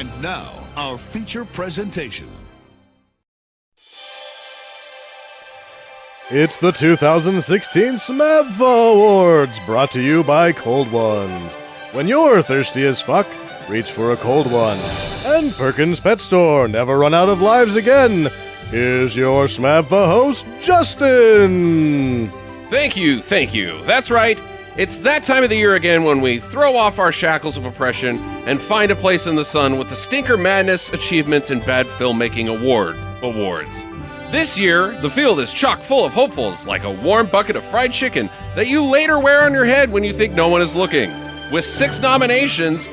And now, our feature presentation. It's the 2016 SMABFA Awards, brought to you by Cold Ones. When you're thirsty as fuck, reach for a cold one. And Perkins Pet Store, never run out of lives again. Here's your SMABFA host, Justin. Thank you. That's right. It's that time of the year again when we throw off our shackles of oppression and find a place in the sun with the Stinker Madness Achievements in Bad Filmmaking Awards. This year, the field is chock full of hopefuls, like a warm bucket of fried chicken that you later wear on your head when you think no one is looking. With 6 nominations,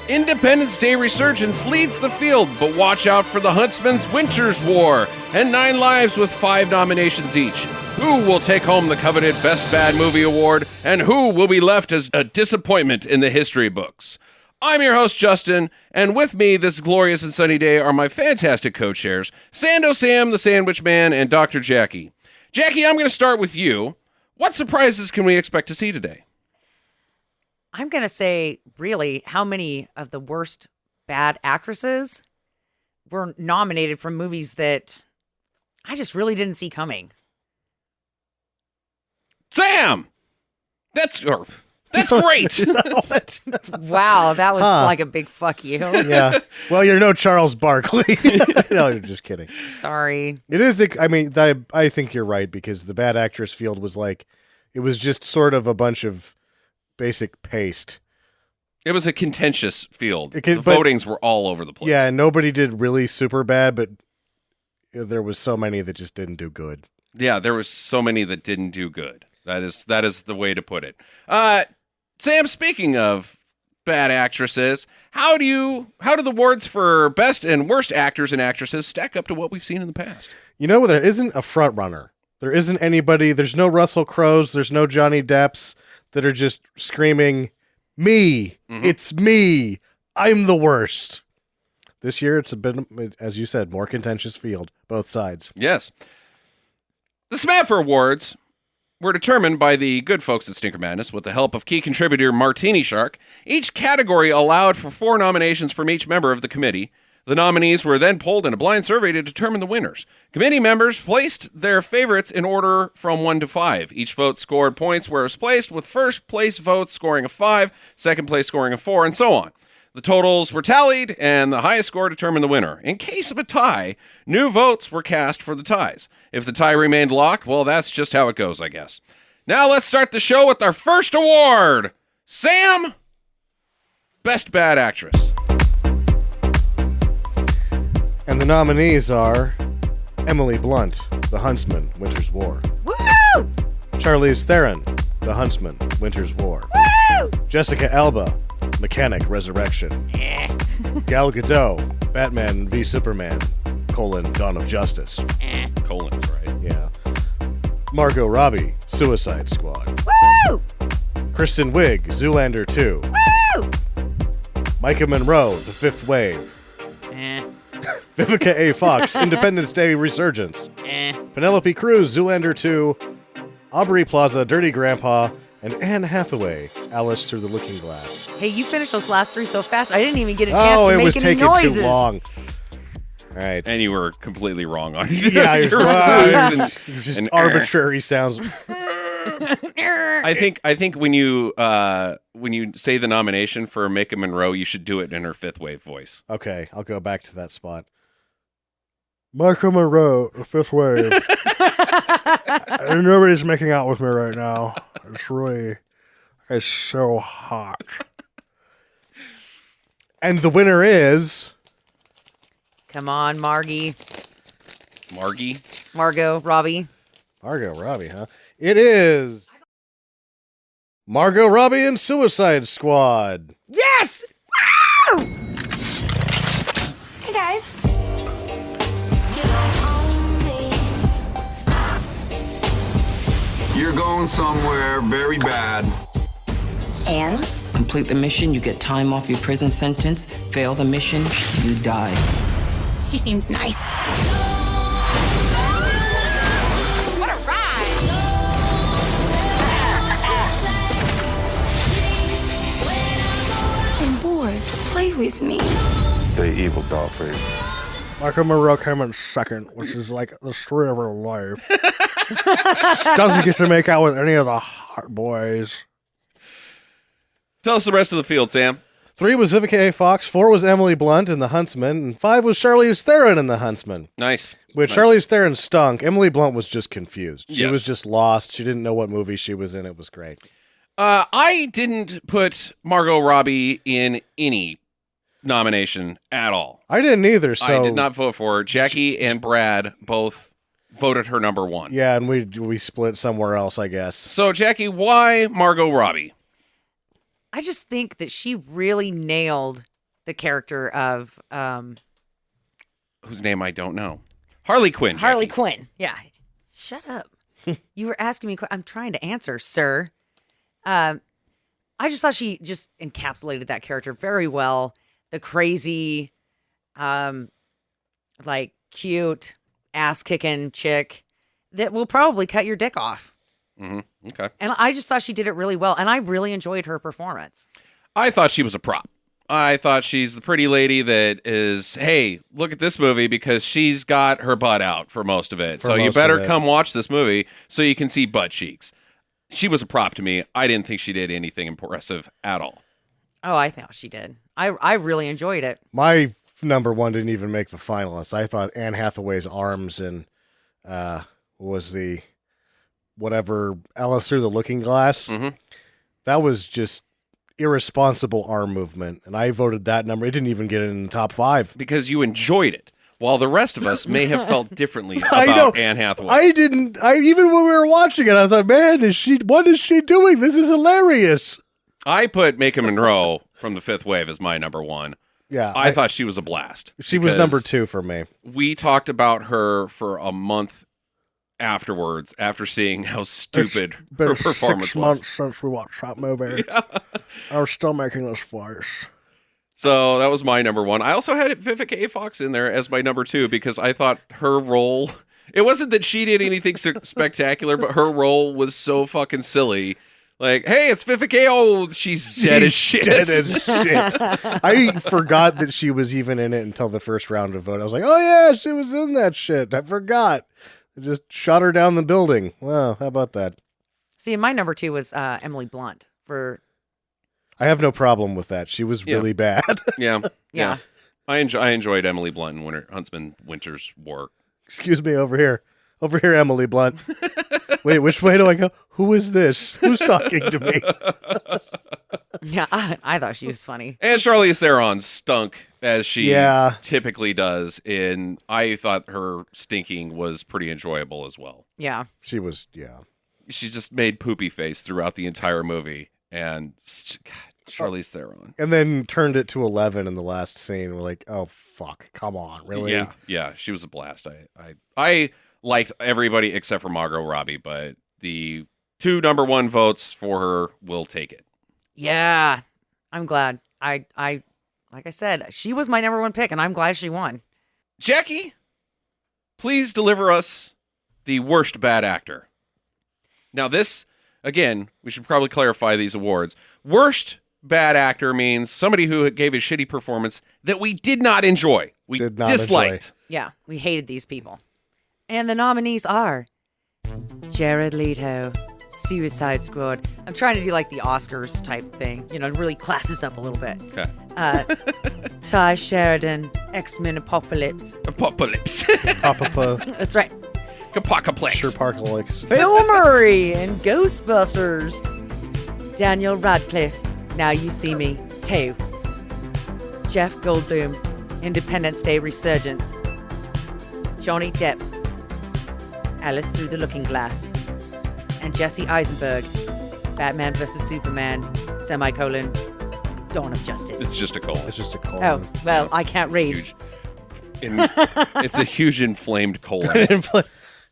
Independence Day Resurgence leads the field, but watch out for the Huntsman's Winter's War and 9 Lives with 5 nominations each. Who will take home the coveted Best Bad Movie Award, and who will be left as a disappointment in the history books? I'm your host, Justin, and with me this glorious and sunny day are my fantastic co-chairs, Sando Sam, the Sandwich Man, and Dr. Jackie. Jackie, I'm going to start with you. What surprises can we expect to see today? I'm going to say, really, how many of the worst bad actresses were nominated for movies that I just really didn't see coming. Sam! That's great. Wow, that was like a big fuck you. Yeah. Well, you're no Charles Barkley. No, you're just kidding. Sorry. It is, I mean, I think you're right, because the bad actress field was like, it was just sort of a bunch of basic paste. It was a contentious field. The votings were all over the place. Yeah, and nobody did really super bad, but there was so many that just didn't do good. Yeah, there was so many that didn't do good. That is the way to put it. Sam, speaking of bad actresses, how do the awards for best and worst actors and actresses stack up to what we've seen in the past? You know, there isn't a front runner. There isn't anybody. There's no Russell Crowes. There's no Johnny Depps that are just screaming, "Me, It's me. I'm the worst." This year, it's a bit, as you said, more contentious field, both sides. Yes. The SMABFA Awards were determined by the good folks at Stinker Madness with the help of key contributor Martini Shark. Each category allowed for 4 nominations from each member of the committee. The nominees were then polled in a blind survey to determine the winners. Committee members placed their favorites in order from 1 to 5. Each vote scored points where it was placed, with first place votes scoring a 5, second place scoring a 4, and so on. The totals were tallied, and the highest score determined the winner. In case of a tie, new votes were cast for the ties. If the tie remained locked, well, that's just how it goes, I guess. Now let's start the show with our first award. Sam, Best Bad Actress. And the nominees are Emily Blunt, The Huntsman, Winter's War. Woo! Charlize Theron, The Huntsman, Winter's War. Woo! Jessica Alba, Mechanic, Resurrection. Gal Gadot, Batman v Superman, Dawn of Justice. Colon, right? Yeah. Margot Robbie, Suicide Squad. Woo! Kristen Wiig, Zoolander 2. Woo! Micah Monroe, The Fifth Wave. Vivica A. Fox, Independence Day Resurgence. Penelope Cruz, Zoolander 2. Aubrey Plaza, Dirty Grandpa. And Anne Hathaway, Alice Through the Looking Glass. Hey, you finished those last 3 so fast, I didn't even get a chance to make any noises. Oh, it was taking too long. All right. And you were completely wrong on yeah, your right. words. It was just arbitrary sounds. I think when you say the nomination for Micah Monroe, you should do it in her Fifth Wave voice. Okay, I'll go back to that spot. Micah Monroe, Fifth Wave. Nobody's making out with me right now. It's so hot. And the winner is... Come on, Margot, Robbie. Margot Robbie, huh? It is Margot Robbie and Suicide Squad. Yes! Woo! Hey, guys. You're going somewhere very bad. And? Complete the mission, you get time off your prison sentence. Fail the mission, you die. She seems nice. What a ride! I'm bored. Play with me. Stay evil, dog face. Michael Monroe came in second, which is like the story of her life. Doesn't get to make out with any of the hot boys. Tell us the rest of the field, Sam. 3 was Vivica A. Fox, 4 was Emily Blunt in The Huntsman, and 5 was Charlize Theron in The Huntsman. Nice. Which Nice. Charlize Theron stunk. Emily Blunt was just confused. She Yes. was just lost. She didn't know what movie she was in. It was great. I didn't put Margot Robbie in any nomination at all. I didn't either, so... I did not vote for her. Jackie and Brad both voted her number 1. Yeah, and we split somewhere else, I guess. So, Jackie, why Margot Robbie? I just think that she really nailed the character of Whose name I don't know. Harley Quinn. Jackie. Harley Quinn. Yeah. Shut up. You were asking me. I'm trying to answer, sir. I just thought she just encapsulated that character very well. The crazy, like cute, ass-kicking chick that will probably cut your dick off. Mm-hmm. Okay. And I just thought she did it really well, and I really enjoyed her performance. I thought she was a prop. I thought she's the pretty lady that is, hey, look at this movie because she's got her butt out for most of it. So you better come watch this movie so you can see butt cheeks. She was a prop to me. I didn't think she did anything impressive at all. Oh, I thought she did. I really enjoyed it. My number 1 didn't even make the finalists. I thought Anne Hathaway's arms and was the whatever Alice Through the Looking Glass. Mm-hmm. That was just irresponsible arm movement, and I voted that number. It didn't even get in the top 5 Because you enjoyed it, while the rest of us may have felt differently about Anne Hathaway. I didn't. Even when we were watching it, I thought, man, what is she doing? This is hilarious. I put Maika Monroe from The Fifth Wave as my number 1. Yeah, I thought she was a blast. She was because number 2 for me. We talked about her for a month afterwards, after seeing how stupid her performance 6 was. months since we watched that movie. Yeah. I was still making this voice. So that was my number 1. I also had Vivica A. Fox in there as my number 2 because I thought her role, it wasn't that she did anything spectacular, but her role was so fucking silly. Like, hey, it's Vivica. Oh, she's dead as shit. Dead as shit. I forgot that she was even in it until the first round of vote. I was like, oh yeah, she was in that shit. I forgot. I just shot her down the building. Wow, how about that? See, my number 2 was Emily Blunt for. I have no problem with that. She was really bad. Yeah. I enjoyed Emily Blunt in Huntsman Winter's War. Excuse me, over here. Over here, Emily Blunt. Wait, which way do I go? Who is this? Who's talking to me? Yeah, I thought she was funny. And Charlize Theron stunk as she typically does. And I thought her stinking was pretty enjoyable as well. Yeah. She was, yeah. She just made poopy face throughout the entire movie. And God, Charlize Theron. And then turned it to 11 in the last scene. We're like, oh, fuck. Come on. Really? Yeah. She was a blast. I liked everybody except for Margot Robbie, but the 2 number 1 votes for her will take it. Yeah. I'm glad. I like I said, she was my number 1 pick, and I'm glad she won. Jackie, please deliver us the worst bad actor. Now this, again, we should probably clarify these awards. Worst bad actor means somebody who gave a shitty performance that we did not enjoy. We disliked. Yeah, we hated these people. And the nominees are Jared Leto, Suicide Squad. I'm trying to do like the Oscars type thing, really class this up a little bit. Okay. Ty Sheridan, Xmen Apocalypse. Apocalypse. That's right. Apocalypse. Sure, Parkalypse. Bill Murray in Ghostbusters. Daniel Radcliffe, Now You See Me 2. Jeff Goldblum, Independence Day Resurgence. Johnny Depp, Alice Through the Looking Glass. And Jesse Eisenberg, Batman vs. Superman, Dawn of Justice. It's just a colon. It's just a colon. Oh, well, I can't read. It's a huge inflamed colon.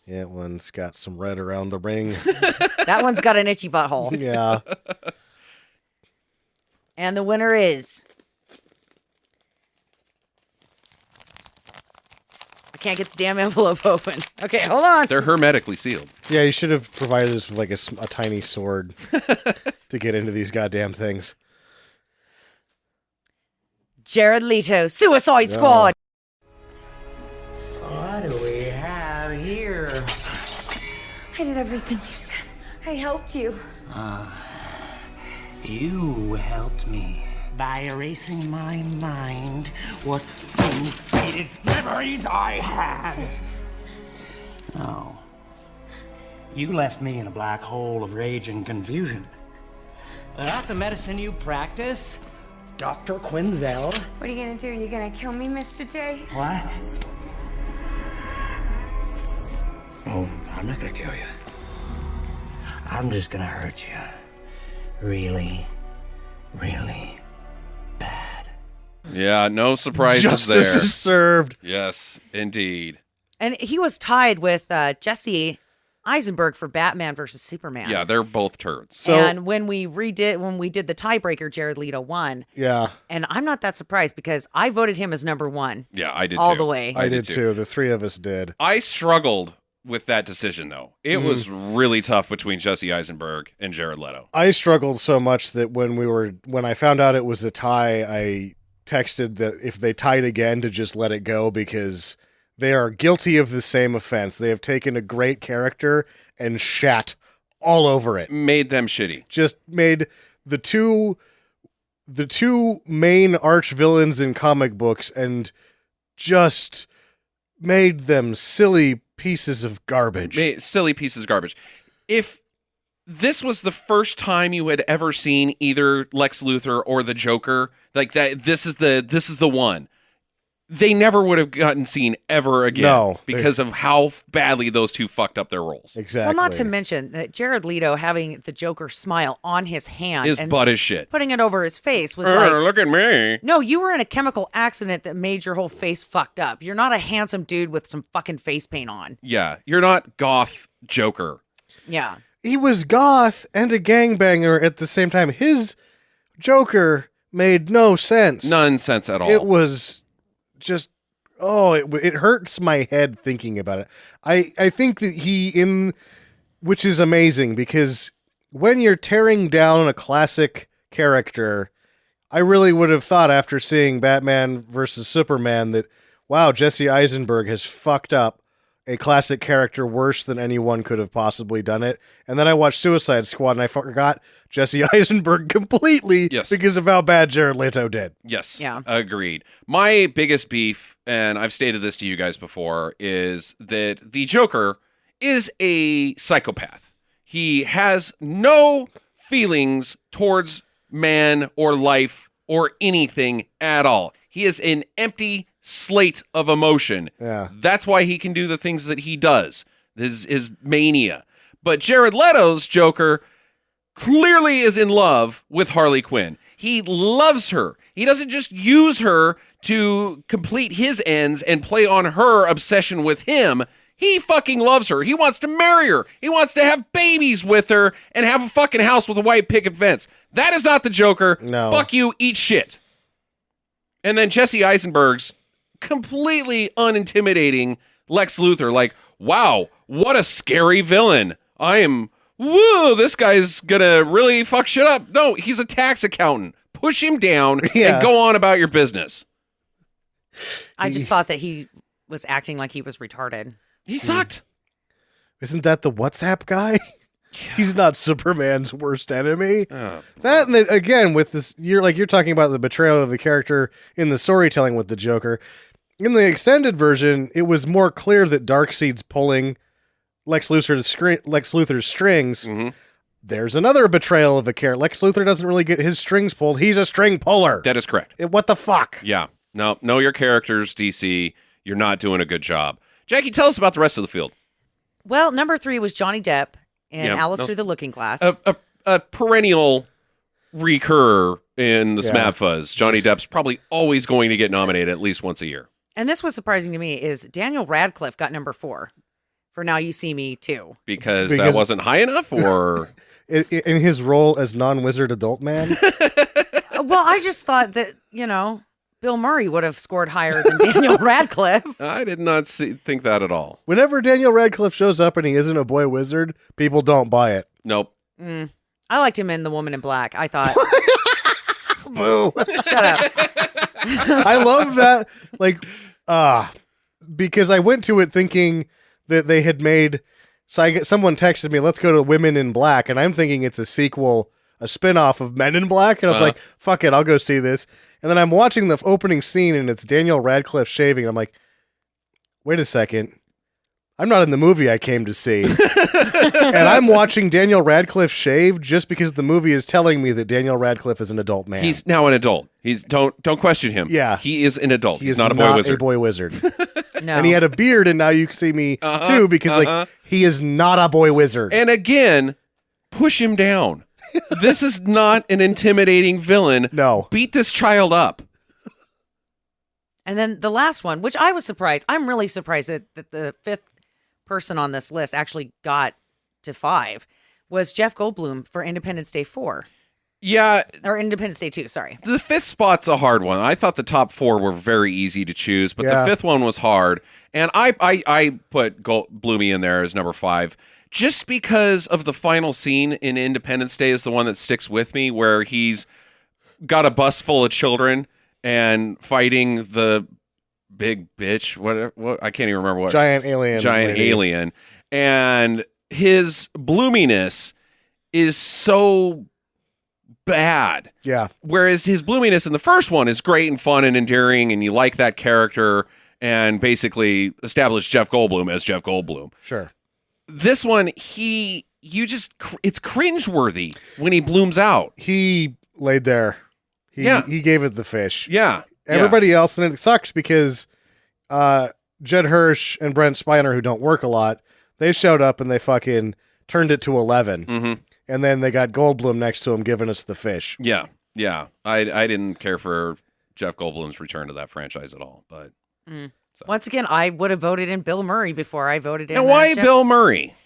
Yeah, one's got some red around the ring. That one's got an itchy butthole. Yeah. And the winner is... I can't get the damn envelope open. Okay, hold on. They're hermetically sealed. Yeah, you should have provided us with like a tiny sword to get into these goddamn things. Jared Leto, Suicide Squad. What do we have here? I did everything you said. I helped you. You helped me by erasing my mind what unfaded memories I had. Oh. You left me in a black hole of rage and confusion. Without the medicine you practice, Dr. Quinzel. What are you gonna do? You gonna kill me, Mr. J? What? Oh, I'm not gonna kill you. I'm just gonna hurt you. Really, really bad. Yeah, no surprises Justice there. is served. Yes, indeed. And he was tied with Jesse Eisenberg for Batman versus Superman. Yeah, they're both turds. So, and when we did the tiebreaker, Jared Leto won. yeah, And I'm not that surprised because I voted him as number one. Yeah, I did all too. the way. I did too. The three of us did. I struggled with that decision, though. It was really tough between Jesse Eisenberg and Jared Leto. I struggled so much that when I found out it was a tie, I texted that if they tied again to just let it go because they are guilty of the same offense. They have taken a great character and shat all over it. Made them shitty. Just made the two main arch villains in comic books and just made them silly pieces of garbage. Silly pieces of garbage. If this was the first time you had ever seen either Lex Luthor or the Joker, like that, this is the one. They never would have gotten seen ever again because of how badly those two fucked up their roles. Exactly. Well, not to mention that Jared Leto having the Joker smile on his hand His and butt is shit. putting it over his face was like, Look at me. no, you were in a chemical accident that made your whole face fucked up. You're not a handsome dude with some fucking face paint on. Yeah, you're not goth Joker. Yeah. He was goth and a gangbanger at the same time. His Joker made no sense. None sense at all. It was just, it hurts my head thinking about it. I think that which is amazing because when you're tearing down a classic character, I really would have thought after seeing Batman versus Superman that, wow, Jesse Eisenberg has fucked up a classic character worse than anyone could have possibly done it. And then I watched Suicide Squad and I forgot Jesse Eisenberg completely because of how bad Jared Leto did. Yes. Yeah. Agreed. My biggest beef, and I've stated this to you guys before, is that the Joker is a psychopath. He has no feelings towards man or life or anything at all. He is an empty slate of emotion. Yeah. That's why he can do the things that he does. This is mania. But Jared Leto's Joker clearly is in love with Harley Quinn. He loves her. He doesn't just use her to complete his ends and play on her obsession with him. He fucking loves her. He wants to marry her. He wants to have babies with her and have a fucking house with a white picket fence. That is not the Joker. No. Fuck you, eat shit. And then Jesse Eisenberg's completely unintimidating Lex Luthor. Like, wow, what a scary villain. This guy's gonna really fuck shit up. No, he's a tax accountant. Push him down and go on about your business. I just thought that he was acting like he was retarded. He sucked. Isn't that the WhatsApp guy? He's not Superman's worst enemy. That and again with this, you're talking about the betrayal of the character in the storytelling with the Joker. In the extended version, it was more clear that Darkseid's pulling Lex Luthor's strings. Mm-hmm. There's another betrayal of a character. Lex Luthor doesn't really get his strings pulled. He's a string puller. That is correct. What the fuck? Yeah. No, know your characters, DC. You're not doing a good job. Jackie, tell us about the rest of the field. Well, number 3 was Johnny Depp and Alice Through the Looking Glass. A perennial recur in the SMABFAs. Johnny Depp's probably always going to get nominated at least once a year. And this was surprising to me is Daniel Radcliffe got number 4 for Now You See Me Too. Because that wasn't high enough, or in his role as non-wizard adult man? Well, I just thought that, Bill Murray would have scored higher than Daniel Radcliffe. I did not think that at all. Whenever Daniel Radcliffe shows up and he isn't a boy wizard, people don't buy it. Nope. I liked him in The Woman in Black. I thought, Boo. shut up. I love that. Like, because I went to it thinking that they had made. So someone texted me, "Let's go to Women in Black," and I'm thinking it's a sequel, a spinoff of Men in Black, and I was like, "Fuck it, I'll go see this." And then I'm watching the opening scene, and it's Daniel Radcliffe shaving. And I'm like, "Wait a second, I'm not in the movie I came to see," and I'm watching Daniel Radcliffe shave just because the movie is telling me that Daniel Radcliffe is an adult man. He's now an adult. Don't question him. Yeah, he is an adult. He's not a boy wizard. No. And he had a beard, and now you can see me too, because like he is not a boy wizard. And again, push him down. This is not an intimidating villain. No. Beat this child up. And then the last one, which I was surprised. I'm really surprised that the fifth person on this list actually got to 5, was Jeff Goldblum for Independence Day 4. Yeah. Or Independence Day 2, sorry. The 5th spot's a hard one. I thought the top 4 were very easy to choose, but the 5th one was hard. And I put Bloomy in there as number 5, just because of the final scene in Independence Day is the one that sticks with me, where he's got a bus full of children and fighting the big bitch, what I can't even remember what. Giant alien. And his bloominess is so bad. Yeah. Whereas his bloominess in the first one is great and fun and endearing, and you like that character and basically establish Jeff Goldblum as Jeff Goldblum. Sure. This one, it's cringeworthy when he blooms out. He laid there. He gave it the fish. Yeah. Everybody else, and it sucks because Jed Hirsch and Brent Spiner, who don't work a lot, they showed up and they fucking turned it to 11. Mm-hmm. And then they got Goldblum next to him giving us the fish. Yeah. Yeah. I didn't care for Jeff Goldblum's return to that franchise at all. But So. Once again, I would have voted in Bill Murray before I voted in. Now, why Jeff? Bill Murray?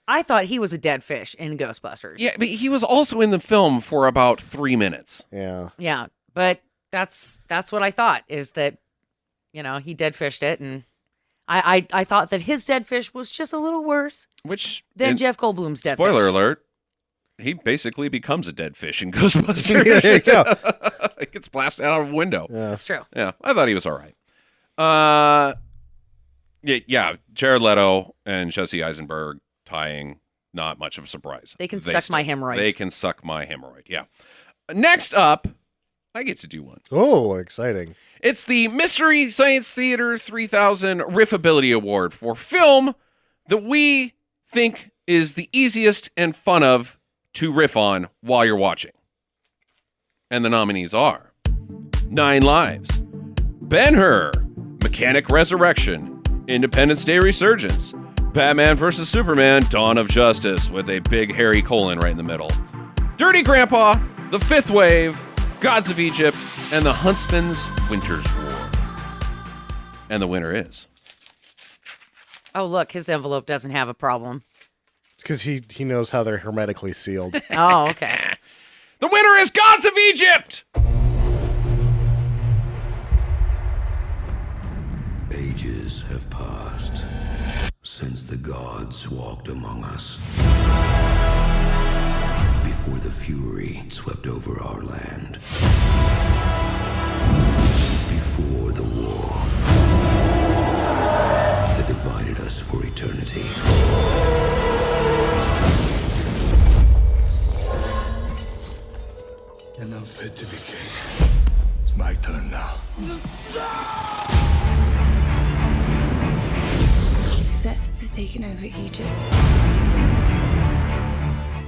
I thought he was a dead fish in Ghostbusters. Yeah, but he was also in the film for about 3 minutes. Yeah. Yeah, but that's what I thought, is that, he dead fished it, and I thought that his dead fish was just a little worse than Jeff Goldblum's dead fish. Spoiler alert. He basically becomes a dead fish in Ghostbusters. Yeah, there you go. It gets blasted out of a window. Yeah. That's true. Yeah, I thought he was all right. Yeah, Jared Leto and Jesse Eisenberg tying, not much of a surprise. They can suck my hemorrhoids. They can suck my hemorrhoid, yeah. Next up, I get to do one. Oh, exciting. It's the Mystery Science Theater 3000 Riffability Award for film that we think is the easiest and fun of to riff on while you're watching. And the nominees are 9 Lives, Ben-Hur, Mechanic Resurrection, Independence Day Resurgence, Batman vs. Superman, Dawn of Justice, with a big hairy colon right in the middle, Dirty Grandpa, The Fifth Wave, Gods of Egypt, and The Huntsman's Winter's War. And the winner is... Oh, look, his envelope doesn't have a problem. It's because he knows how they're hermetically sealed. Oh, okay. The winner is Gods of Egypt! Ages have passed since the gods walked among us. Before the fury swept over our land. Before the war that divided us for eternity. You're not fit to be king. It's my turn now. Set has taken over Egypt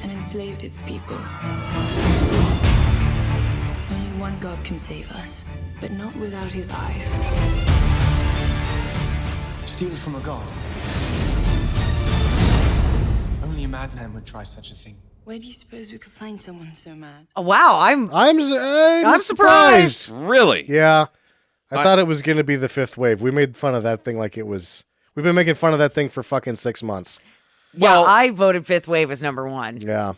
and enslaved its people. Only one God can save us, but not without his eyes. Steal from a god. Only a madman would try such a thing. Where do you suppose we could find someone so mad? Oh, wow, I'm surprised. Really? Yeah. I thought it was going to be The Fifth Wave. We made fun of that thing like it was... We've been making fun of that thing for fucking 6 months. Well, I voted Fifth Wave as number 1. Yeah.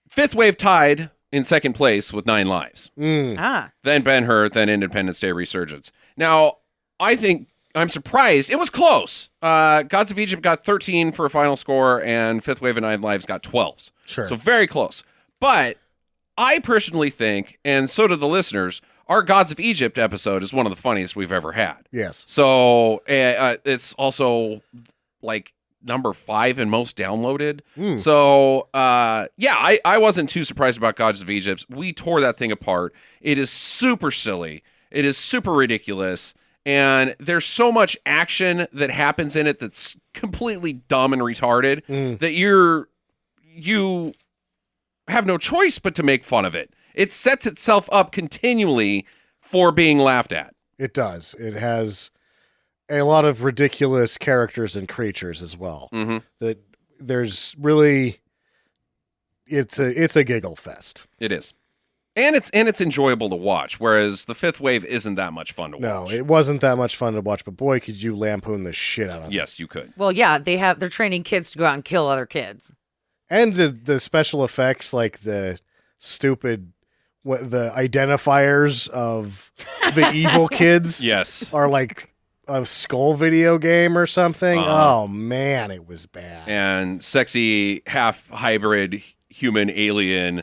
Fifth Wave tied in second place with 9 Lives. Ah. Then Ben-Hur, then Independence Day Resurgence. Now, I'm surprised. It was close. Gods of Egypt got 13 for a final score, and Fifth Wave and 9 Lives got 12s. Sure. So very close. But I personally think, and so do the listeners, our Gods of Egypt episode is one of the funniest we've ever had. Yes. So it's also like number 5 and most downloaded. So I wasn't too surprised about Gods of Egypt. We tore that thing apart. It is super silly. It is super ridiculous. And there's so much action that happens in it that's completely dumb and retarded that you have no choice but to make fun of it. It sets itself up continually for being laughed at. It does. It has a lot of ridiculous characters and creatures as well. That there's really, it's a giggle fest. It is. And it's enjoyable to watch, whereas the Fifth Wave isn't that much fun to watch. No, it wasn't that much fun to watch, but boy, could you lampoon the shit out of it. Yes, you could. Well, yeah, they're training kids to go out and kill other kids. And the special effects, like the stupid, the identifiers of the evil kids yes, are like a skull video game or something. Oh, man, it was bad. And sexy half-hybrid human alien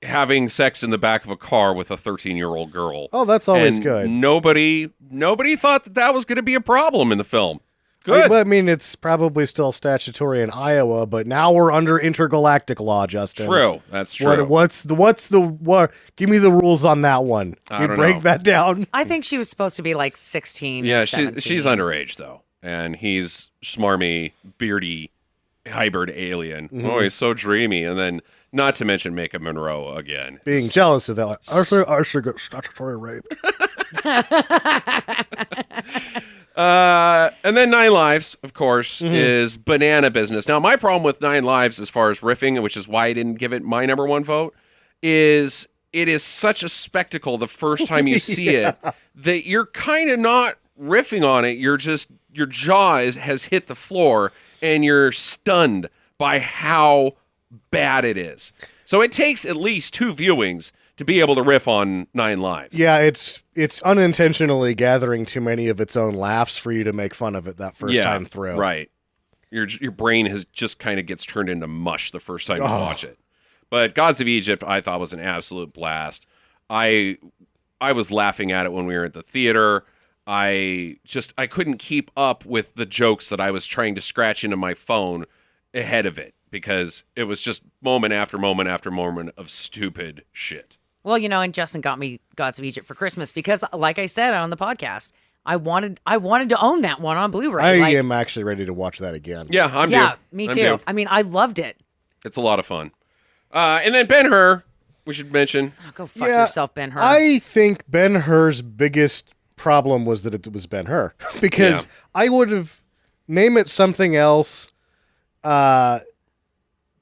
having sex in the back of a car with a 13-year-old girl. Oh, that's always and good. Nobody thought that was going to be a problem in the film. Good. I mean, it's probably still statutory in Iowa, but now we're under intergalactic law, Justin. True, that's true. What's the give me the rules on that one. I You don't break know. that down. I think she was supposed to be like 16. Yeah, or 17. she's underage though, and he's smarmy, beardy, hybrid alien. Oh, he's so dreamy, and then not to mention Mika Monroe again. Being jealous of that. I should get statutory raped. And then 9 Lives, of course, is banana business. Now, my problem with 9 Lives, as far as riffing, which is why I didn't give it my number 1 vote, is it is such a spectacle the first time you see it that you're kind of not riffing on it. You're just, your jaw has hit the floor and you're stunned by how bad it is. So it takes at least 2 viewings to be able to riff on 9 Lives. Yeah, it's unintentionally gathering too many of its own laughs for you to make fun of it that first time through. Right. Your brain has just kind of gets turned into mush the first time you watch it. But Gods of Egypt, I thought was an absolute blast. I was laughing at it when we were at the theater. I couldn't keep up with the jokes that I was trying to scratch into my phone ahead of it because it was just moment after moment after moment of stupid shit. Well, and Justin got me Gods of Egypt for Christmas because, like I said on the podcast, I wanted to own that one on Blu-ray. I am actually ready to watch that again. Yeah, I'm Yeah, due. me I'm too. due. I mean, I loved it. It's a lot of fun. And then Ben-Hur, we should mention. Oh, go fuck yourself, Ben-Hur. I think Ben-Hur's biggest problem was that it was Ben-Hur. Because I would have named it something else,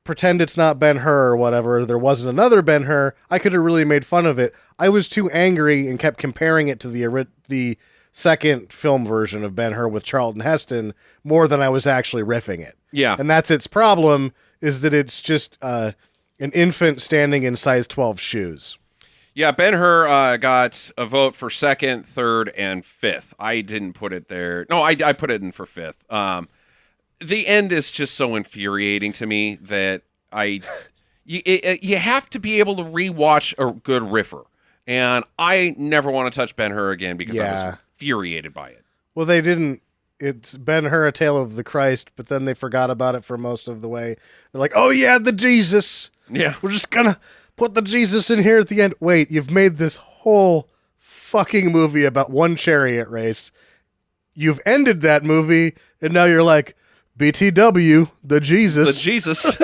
pretend it's not Ben-Hur or whatever, there wasn't another Ben-Hur, I could have really made fun of it. I was too angry and kept comparing it to the second film version of Ben-Hur with Charlton Heston more than I was actually riffing it. Yeah. And that's its problem, is that it's just an infant standing in size 12 shoes. Yeah, Ben-Hur got a vote for 2nd, 3rd, and 5th. I didn't put it there. No, I put it in for 5th. The end is just so infuriating to me that you have to be able to rewatch a good riffer. And I never want to touch Ben-Hur again because I was infuriated by it. Well, they didn't. It's Ben-Hur, A Tale of the Christ, but then they forgot about it for most of the way. They're like, oh yeah, the Jesus. Yeah. We're just gonna put the Jesus in here at the end. Wait, you've made this whole fucking movie about one chariot race. You've ended that movie, and now you're like, BTW, the Jesus. The Jesus.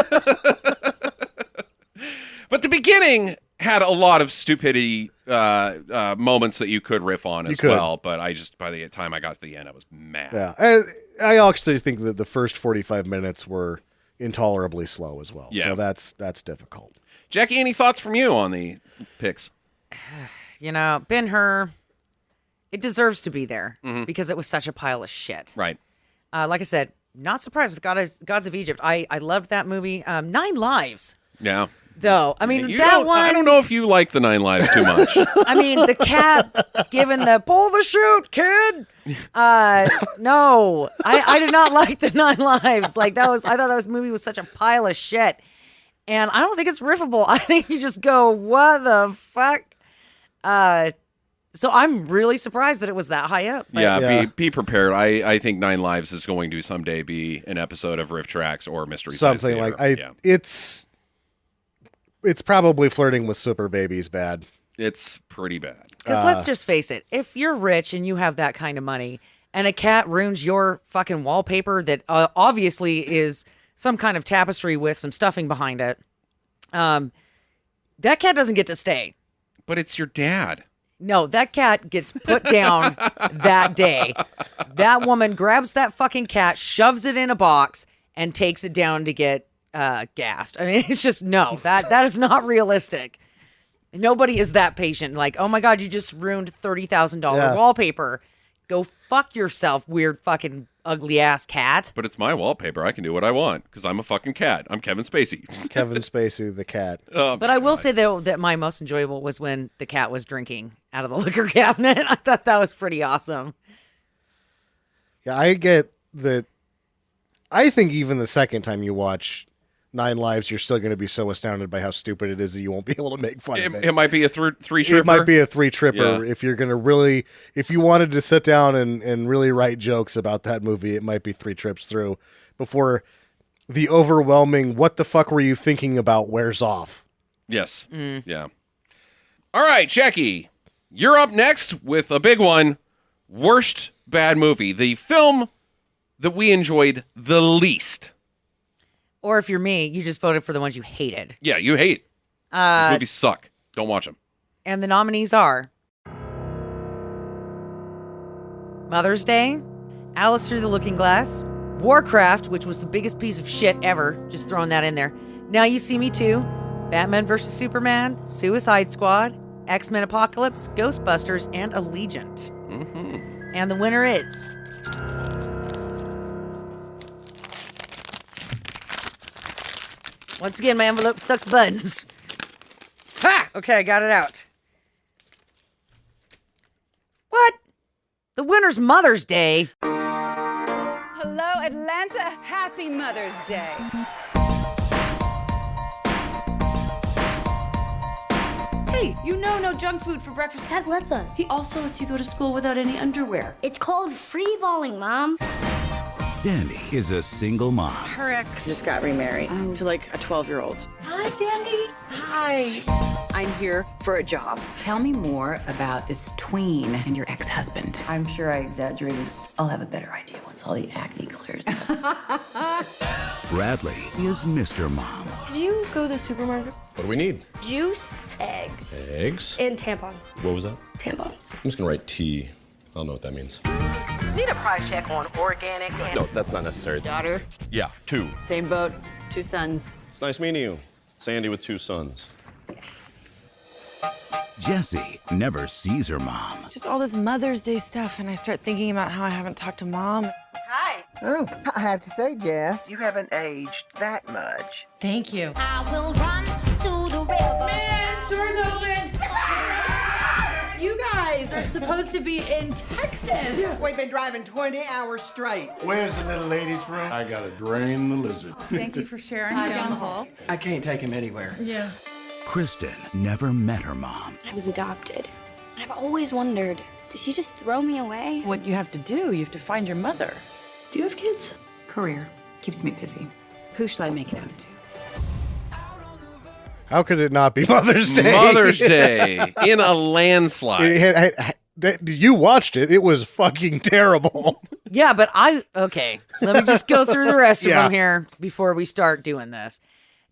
But the beginning had a lot of stupidity moments that you could riff on as well. But by the time I got to the end, I was mad. Yeah, I actually think that the first 45 minutes were intolerably slow as well. Yeah. So that's difficult. Jackie, any thoughts from you on the picks? Ben-Hur, it deserves to be there because it was such a pile of shit. Right. Like I said, not surprised with Gods of Egypt. I loved that movie. 9 Lives, Yeah. though. I mean, I don't know if you like the 9 Lives too much. I mean, the cat giving the pull the chute, kid. No, I did not like the 9 Lives. I thought that movie was such a pile of shit. And I don't think it's riffable. I think you just go, what the fuck? So I'm really surprised that it was that high up. Yeah, be prepared. I think 9 Lives is going to someday be an episode of Riff Tracks or Mystery Science something Theater. like it's probably flirting with Super Babies bad. It's pretty bad. Because let's just face it, if you're rich and you have that kind of money and a cat ruins your fucking wallpaper that obviously is some kind of tapestry with some stuffing behind it, that cat doesn't get to stay. But it's your dad. No, that cat gets put down that day. That woman grabs that fucking cat, shoves it in a box, and takes it down to get gassed. I mean, it's just, no, that is not realistic. Nobody is that patient. Like, oh my God, you just ruined $30,000 wallpaper. Go fuck yourself, weird fucking ugly ass cat. But it's my wallpaper. I can do what I want because I'm a fucking cat. I'm Kevin Spacey. Kevin Spacey, the cat. But I will say, though, that my most enjoyable was when the cat was drinking out of the liquor cabinet. I thought that was pretty awesome. Yeah, I get that. I think even the second time you watch 9 Lives, you're still going to be so astounded by how stupid it is that you won't be able to make fun of it. It might be a three-tripper. It might be a 3-tripper. Yeah. If you're going to really, if you wanted to sit down and really write jokes about that movie, it might be 3 trips through before the overwhelming, what the fuck were you thinking about, wears off. Yes. Yeah. All right, Jackie, you're up next with a big one. Worst bad movie. The film that we enjoyed the least. Or if you're me, you just voted for the ones you hated. Yeah, you hate. These movies suck. Don't watch them. And the nominees are Mother's Day, Alice Through the Looking Glass, Warcraft, which was the biggest piece of shit ever, just throwing that in there. Now You See Me Too, Batman vs. Superman, Suicide Squad, Xmen Apocalypse, Ghostbusters, and Allegiant. Mm-hmm. And the winner is... Once again, my envelope sucks buttons. Ha! Okay, I got it out. What? The winner's Mother's Day. Hello, Atlanta. Happy Mother's Day. Hey, you know no junk food for breakfast. Dad lets us. He also lets you go to school without any underwear. It's called free balling, Mom. Sandy is a single mom. Her ex just got remarried to like a 12-year-old. Hi, Sandy. Hi. I'm here for a job. Tell me more about this tween and your ex-husband. I'm sure I exaggerated. I'll have a better idea once all the acne clears up. Bradley is Mr. Mom. Could you go to the supermarket? What do we need? Juice, eggs. Eggs? And tampons. What was that? Tampons. I'm just gonna write T. I don't know what that means. Need a price check on organic? No, that's not necessary. Daughter? Yeah, 2. Same boat, 2 sons. It's nice meeting you. Sandy with 2 sons. Jessie never sees her mom. It's just all this Mother's Day stuff, and I start thinking about how I haven't talked to Mom. Hi. Oh, I have to say, Jess, You haven't aged that much. Thank you. I will run to the river. Man, door's open. You guys are supposed to be in Texas. Yeah, we've been driving 20 hours straight. Where's the little lady's room? I gotta drain the lizard. Thank you for sharing down the hall. I can't take him anywhere. Yeah. Kristen never met her mom. I was adopted. I've always wondered, did she just throw me away? What you have to do, you have to find your mother. Do you have kids? Career keeps me busy. Who shall I make it out to? How could it not be Mother's Day? Mother's Day in a landslide. You watched it. It was fucking terrible. Yeah, but okay. Let me just go through the rest of them here before we start doing this.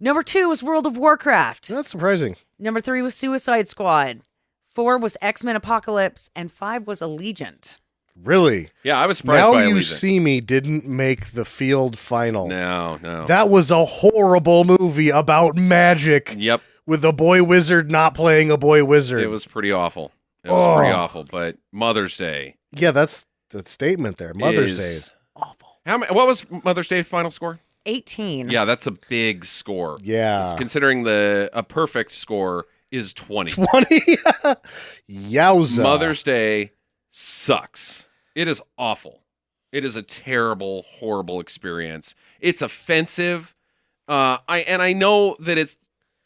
Number 2 was World of Warcraft. That's surprising. Number 3 was Suicide Squad. 4 was Xmen Apocalypse. And 5 was Allegiant. Really? Yeah, I was surprised Now by You Allegiant. See Me didn't make the field final. No. That was a horrible movie about magic. Yep. With a boy wizard not playing a boy wizard. It was pretty awful. It was pretty awful. But Mother's Day. Yeah, that's the statement there. Mother's Day is awful. What was Mother's Day final score? 18. Yeah, that's a big score. Yeah. Considering a perfect score is 20. 20? Yowza. Mother's Day sucks. It is awful. It is a terrible, horrible experience. It's offensive. I know that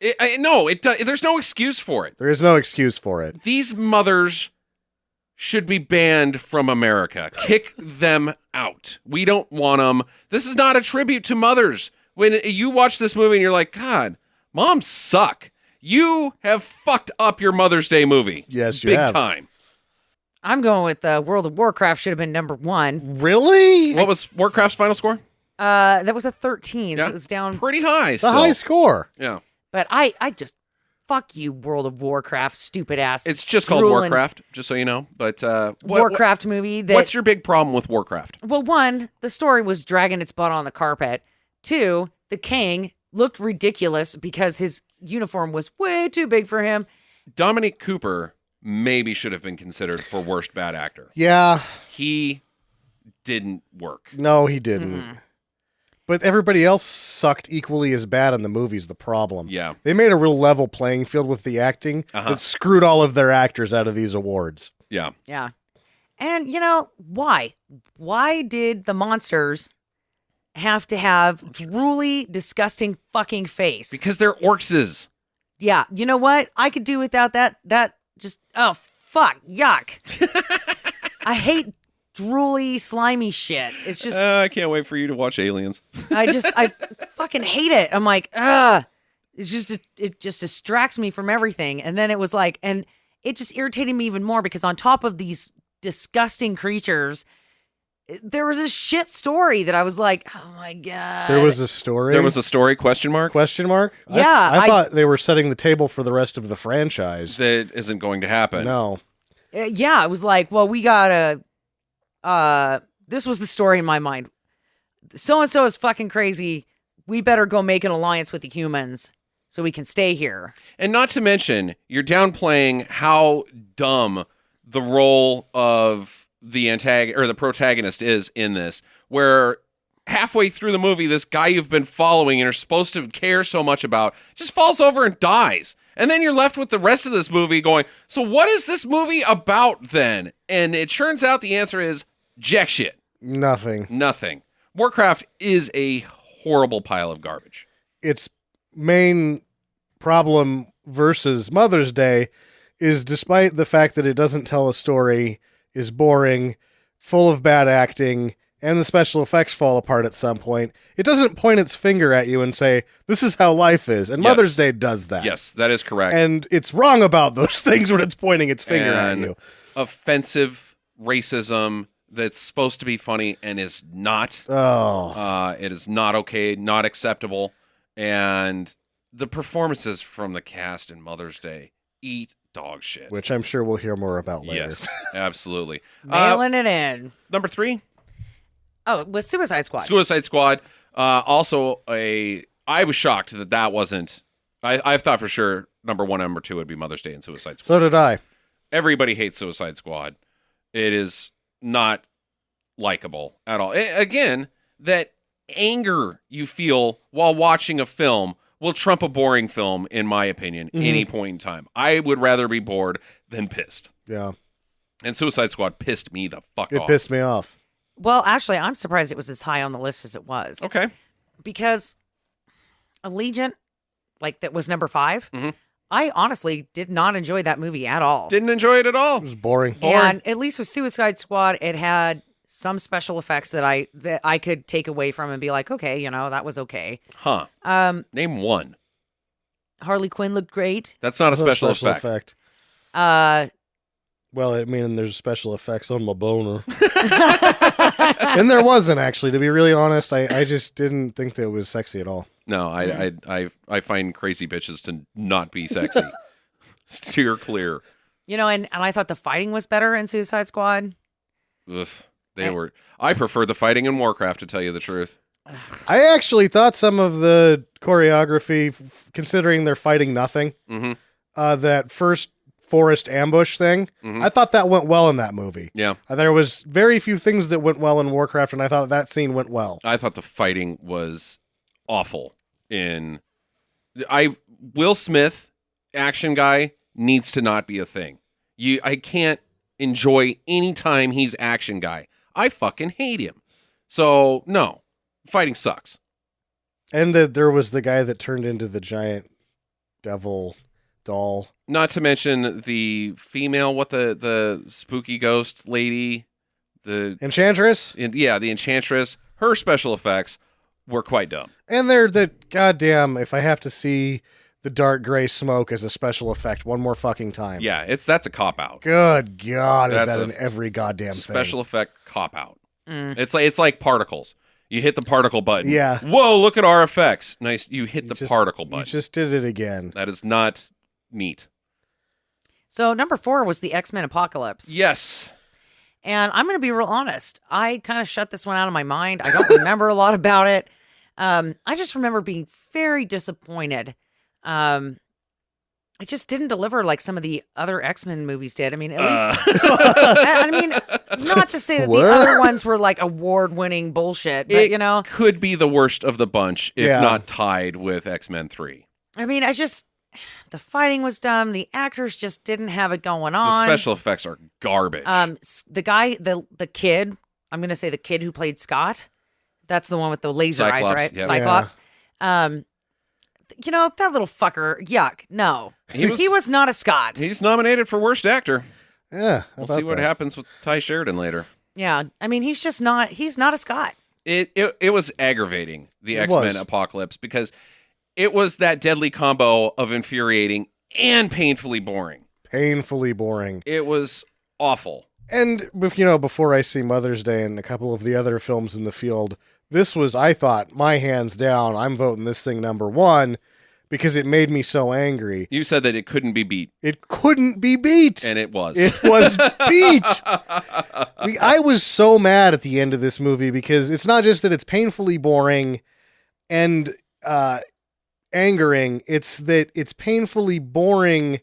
there's no excuse for it. There is no excuse for it. These mothers should be banned from America. Kick them out. We don't want them. This is not a tribute to mothers. When you watch this movie and you're like, God, moms suck. You have fucked up your Mother's Day movie. Yes, you Big have. time. I'm going with World of Warcraft should have been number 1. Really? What was Warcraft's final score? That was a 13, Yeah. so it was down. Pretty high. It's a high score. Yeah. But I just, fuck you, World of Warcraft, stupid ass. It's just called drooling Warcraft, just so you know. But Warcraft movie. What's your big problem with Warcraft? Well, 1, the story was dragging its butt on the carpet. 2, the king looked ridiculous because his uniform was way too big for him. Dominic Cooper maybe should have been considered for worst bad actor. Yeah. He didn't work. No, he didn't. But everybody else sucked equally as bad in the movie's the problem. Yeah. They made a real level playing field with the acting that screwed all of their actors out of these awards. Yeah. Yeah. And, why? Why did the monsters have to have drooly, disgusting fucking face? Because they're orcses. Yeah. You know what? I could do without that. That just, oh, fuck. Yuck. I hate drooly, slimy shit. It's just... I can't wait for you to watch Aliens. I fucking hate it. I'm like, ugh. It's just, it just distracts me from everything. And then it was like, and it just irritated me even more because on top of these disgusting creatures, there was a shit story that I was like, oh my God. There was a story? There was a story, question mark? Question mark? Yeah. I thought they were setting the table for the rest of the franchise. That isn't going to happen. No. Yeah, it was like, well, we gotta, this was the story in my mind. So-and-so is fucking crazy. We better go make an alliance with the humans so we can stay here. And not to mention, you're downplaying how dumb the role of the the protagonist is in this, where halfway through the movie, this guy you've been following and are supposed to care so much about just falls over and dies. And then you're left with the rest of this movie going, so what is this movie about then? And it turns out the answer is jack shit. Nothing. Warcraft is a horrible pile of garbage. Its main problem versus Mother's Day is, despite the fact that it doesn't tell a story, is boring, full of bad acting, and the special effects fall apart at some point, it doesn't point its finger at you and say, this is how life is. And Mother's Day does that. Yes, that is correct. And it's wrong about those things when it's pointing its finger at you. Offensive racism that's supposed to be funny and is not. It is not okay, not acceptable. And the performances from the cast in Mother's Day eat dog shit. Which I'm sure we'll hear more about later. Yes, absolutely. Mailing it in. Number 3? Oh, it was Suicide Squad. Suicide Squad. I was shocked that wasn't. I thought for sure number 1 and number 2 would be Mother's Day and Suicide Squad. So did I. Everybody hates Suicide Squad. It is not likable at all. Again, that anger you feel while watching a film will trump a boring film, in my opinion, any point in time. I would rather be bored than pissed. Yeah. And Suicide Squad pissed me the fuck off. It pissed me off. Well, actually, I'm surprised it was as high on the list as it was. Okay. Because Allegiant, that was number 5. I honestly did not enjoy that movie at all. Didn't enjoy it at all. It was boring. And at least with Suicide Squad, it had some special effects that I could take away from and be like, okay, that was okay. Huh. Name one. Harley Quinn looked great. That's not a special effect. Well, I mean, there's special effects on my boner. And there wasn't, actually, to be really honest. I just didn't think that it was sexy at all. No, I find crazy bitches to not be sexy. Steer clear. And I thought the fighting was better in Suicide Squad. Ugh, I prefer the fighting in Warcraft, to tell you the truth. I actually thought some of the choreography, considering they're fighting nothing, that first forest ambush thing, I thought that went well in that movie. Yeah. There was very few things that went well in Warcraft, and I thought that scene went well. I thought the fighting was awful Will Smith, action guy, needs to not be a thing. I can't enjoy any time he's action guy. I fucking hate him. So, no. Fighting sucks. And that there was the guy that turned into the giant devil doll. Not to mention the female, the spooky ghost lady, the Enchantress? the Enchantress. Her special effects were quite dumb. And they're the goddamn, if I have to see the dark gray smoke as a special effect one more fucking time. Yeah, that's a cop-out. Good God, is That's that in every goddamn special thing. effect cop-out. It's like particles. You hit the particle button. Yeah. Whoa, look at our effects. Nice. You hit the particle button. You just did it again. That is not neat. So number 4 was the Xmen Apocalypse. Yes. And I'm going to be real honest. I kind of shut this one out of my mind. I don't remember a lot about it. I just remember being very disappointed. It just didn't deliver like some of the other X-Men movies did. I mean, at least, I mean, not to say that the other ones were like award-winning bullshit, but it could be the worst of the bunch, if not tied with X-Men 3. I mean, the fighting was dumb. The actors just didn't have it going on. The special effects are garbage. The guy, the kid, I'm going to say the kid who played Scott. That's the one with the laser eyes, right? Yep. Cyclops. Yeah. That little fucker, yuck. No. He was not a Scott. He's nominated for worst actor. Yeah. We'll see what happens with Ty Sheridan later. Yeah. I mean, he's not a Scott. It was aggravating, the X-Men Apocalypse, because it was that deadly combo of infuriating and painfully boring. Painfully boring. It was awful. And, before I see Mother's Day and a couple of the other films in the field, this was, I thought, my hands down, I'm voting this thing number 1 because it made me so angry. You said that it couldn't be beat. It couldn't be beat. And it was. It was beat. I was so mad at the end of this movie because it's not just that it's painfully boring and angering, it's that it's painfully boring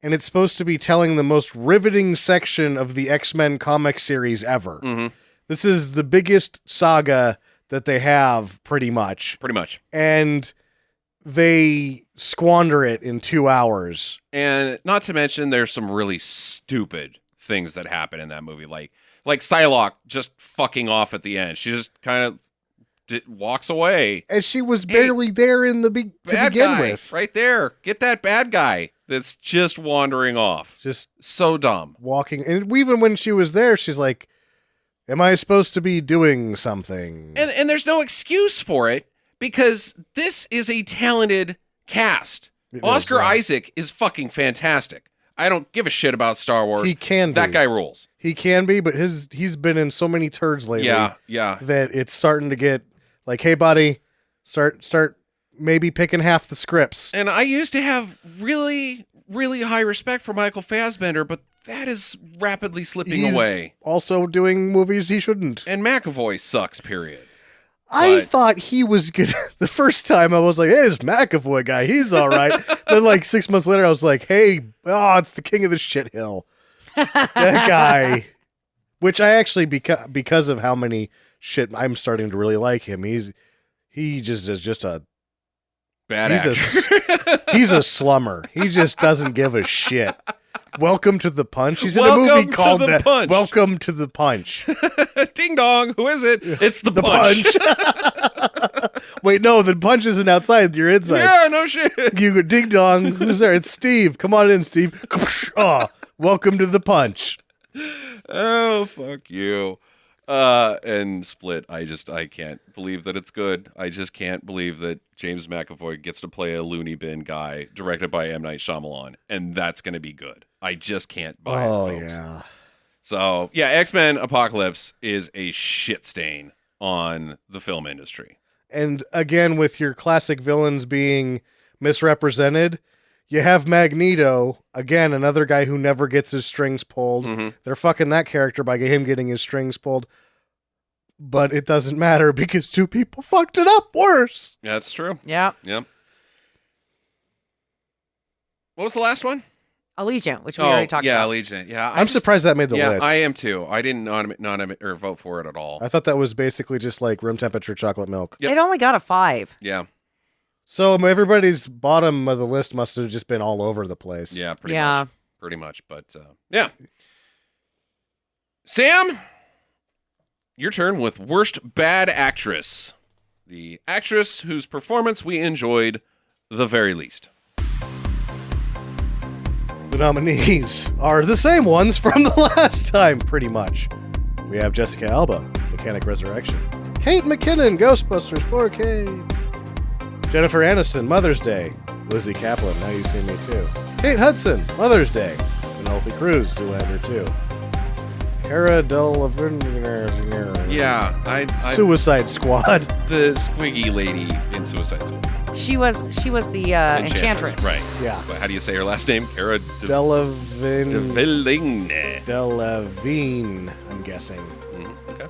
and it's supposed to be telling the most riveting section of the X-Men comic series ever. Mm-hmm. This is the biggest saga that they have, pretty much. Pretty much. And they squander it in 2 hours. And not to mention, there's some really stupid things that happen in that movie. Like Psylocke just fucking off at the end. She just kind of walks away. And she was barely there in to begin with. Right there. Get that bad guy that's just wandering off. Just so dumb. Walking. And even when she was there, she's like, am I supposed to be doing something? And there's no excuse for it because this is a talented cast. Oscar Isaac is fucking fantastic. I don't give a shit about Star Wars. He can be. That guy rules. He can be, but he's been in so many turds lately. Yeah. That it's starting to get like, hey, buddy, start maybe picking half the scripts. And I used to have really, really high respect for Michael Fassbender, but that is rapidly slipping away. Also doing movies he shouldn't. And McAvoy sucks, period. I thought he was good. The first time I was like, hey, this McAvoy guy, he's all right. Then like 6 months later, I was like, hey, it's the king of the shit hill. That guy. Which I actually, because of how many shit, I'm starting to really like him. He just is just a bad actor. He's a slummer. He just doesn't give a shit. Welcome to the Punch. He's in a movie called Punch. Welcome to the Punch. Ding dong. Who is it? It's the Punch. Wait, no, the Punch isn't outside. You're inside. Yeah, no shit. You go, ding dong. Who's there? It's Steve. Come on in, Steve. Oh, welcome to the Punch. Oh, fuck you. And Split, I can't believe that it's good. I just can't believe that James McAvoy gets to play a loony bin guy directed by M. Night Shyamalan, and that's going to be good. I just can't buy it. Oh, yeah. So, yeah, X-Men Apocalypse is a shit stain on the film industry. And again, with your classic villains being misrepresented, you have Magneto, again, another guy who never gets his strings pulled. Mm-hmm. They're fucking that character by him getting his strings pulled. But it doesn't matter because 2 people fucked it up worse. That's true. Yeah. Yep. What was the last one? Allegiant, which we already talked about. Yeah, Allegiant. Yeah, I'm surprised that made the list. I am too. I didn't nominate or vote for it at all. I thought that was basically just like room temperature chocolate milk. Yep. It only got a 5. Yeah. So everybody's bottom of the list must have just been all over the place. Yeah, pretty much. Pretty much. But yeah. Sam, your turn with worst bad actress. the actress whose performance we enjoyed the very least. The nominees are the same ones from the last time, pretty much. We have Jessica Alba, Mechanic Resurrection. Kate McKinnon, Ghostbusters 4K. Jennifer Aniston, Mother's Day. Lizzie Kaplan, Now You See Me Too. Kate Hudson, Mother's Day. Penelope Cruz, Zoolander 2. Cara Delevingne. Yeah, I Suicide Squad. The squiggy lady in Suicide Squad. She was the Enchantress. Right. Yeah. But how do you say her last name? Cara Delevingne. Delevingne, I'm guessing. Okay.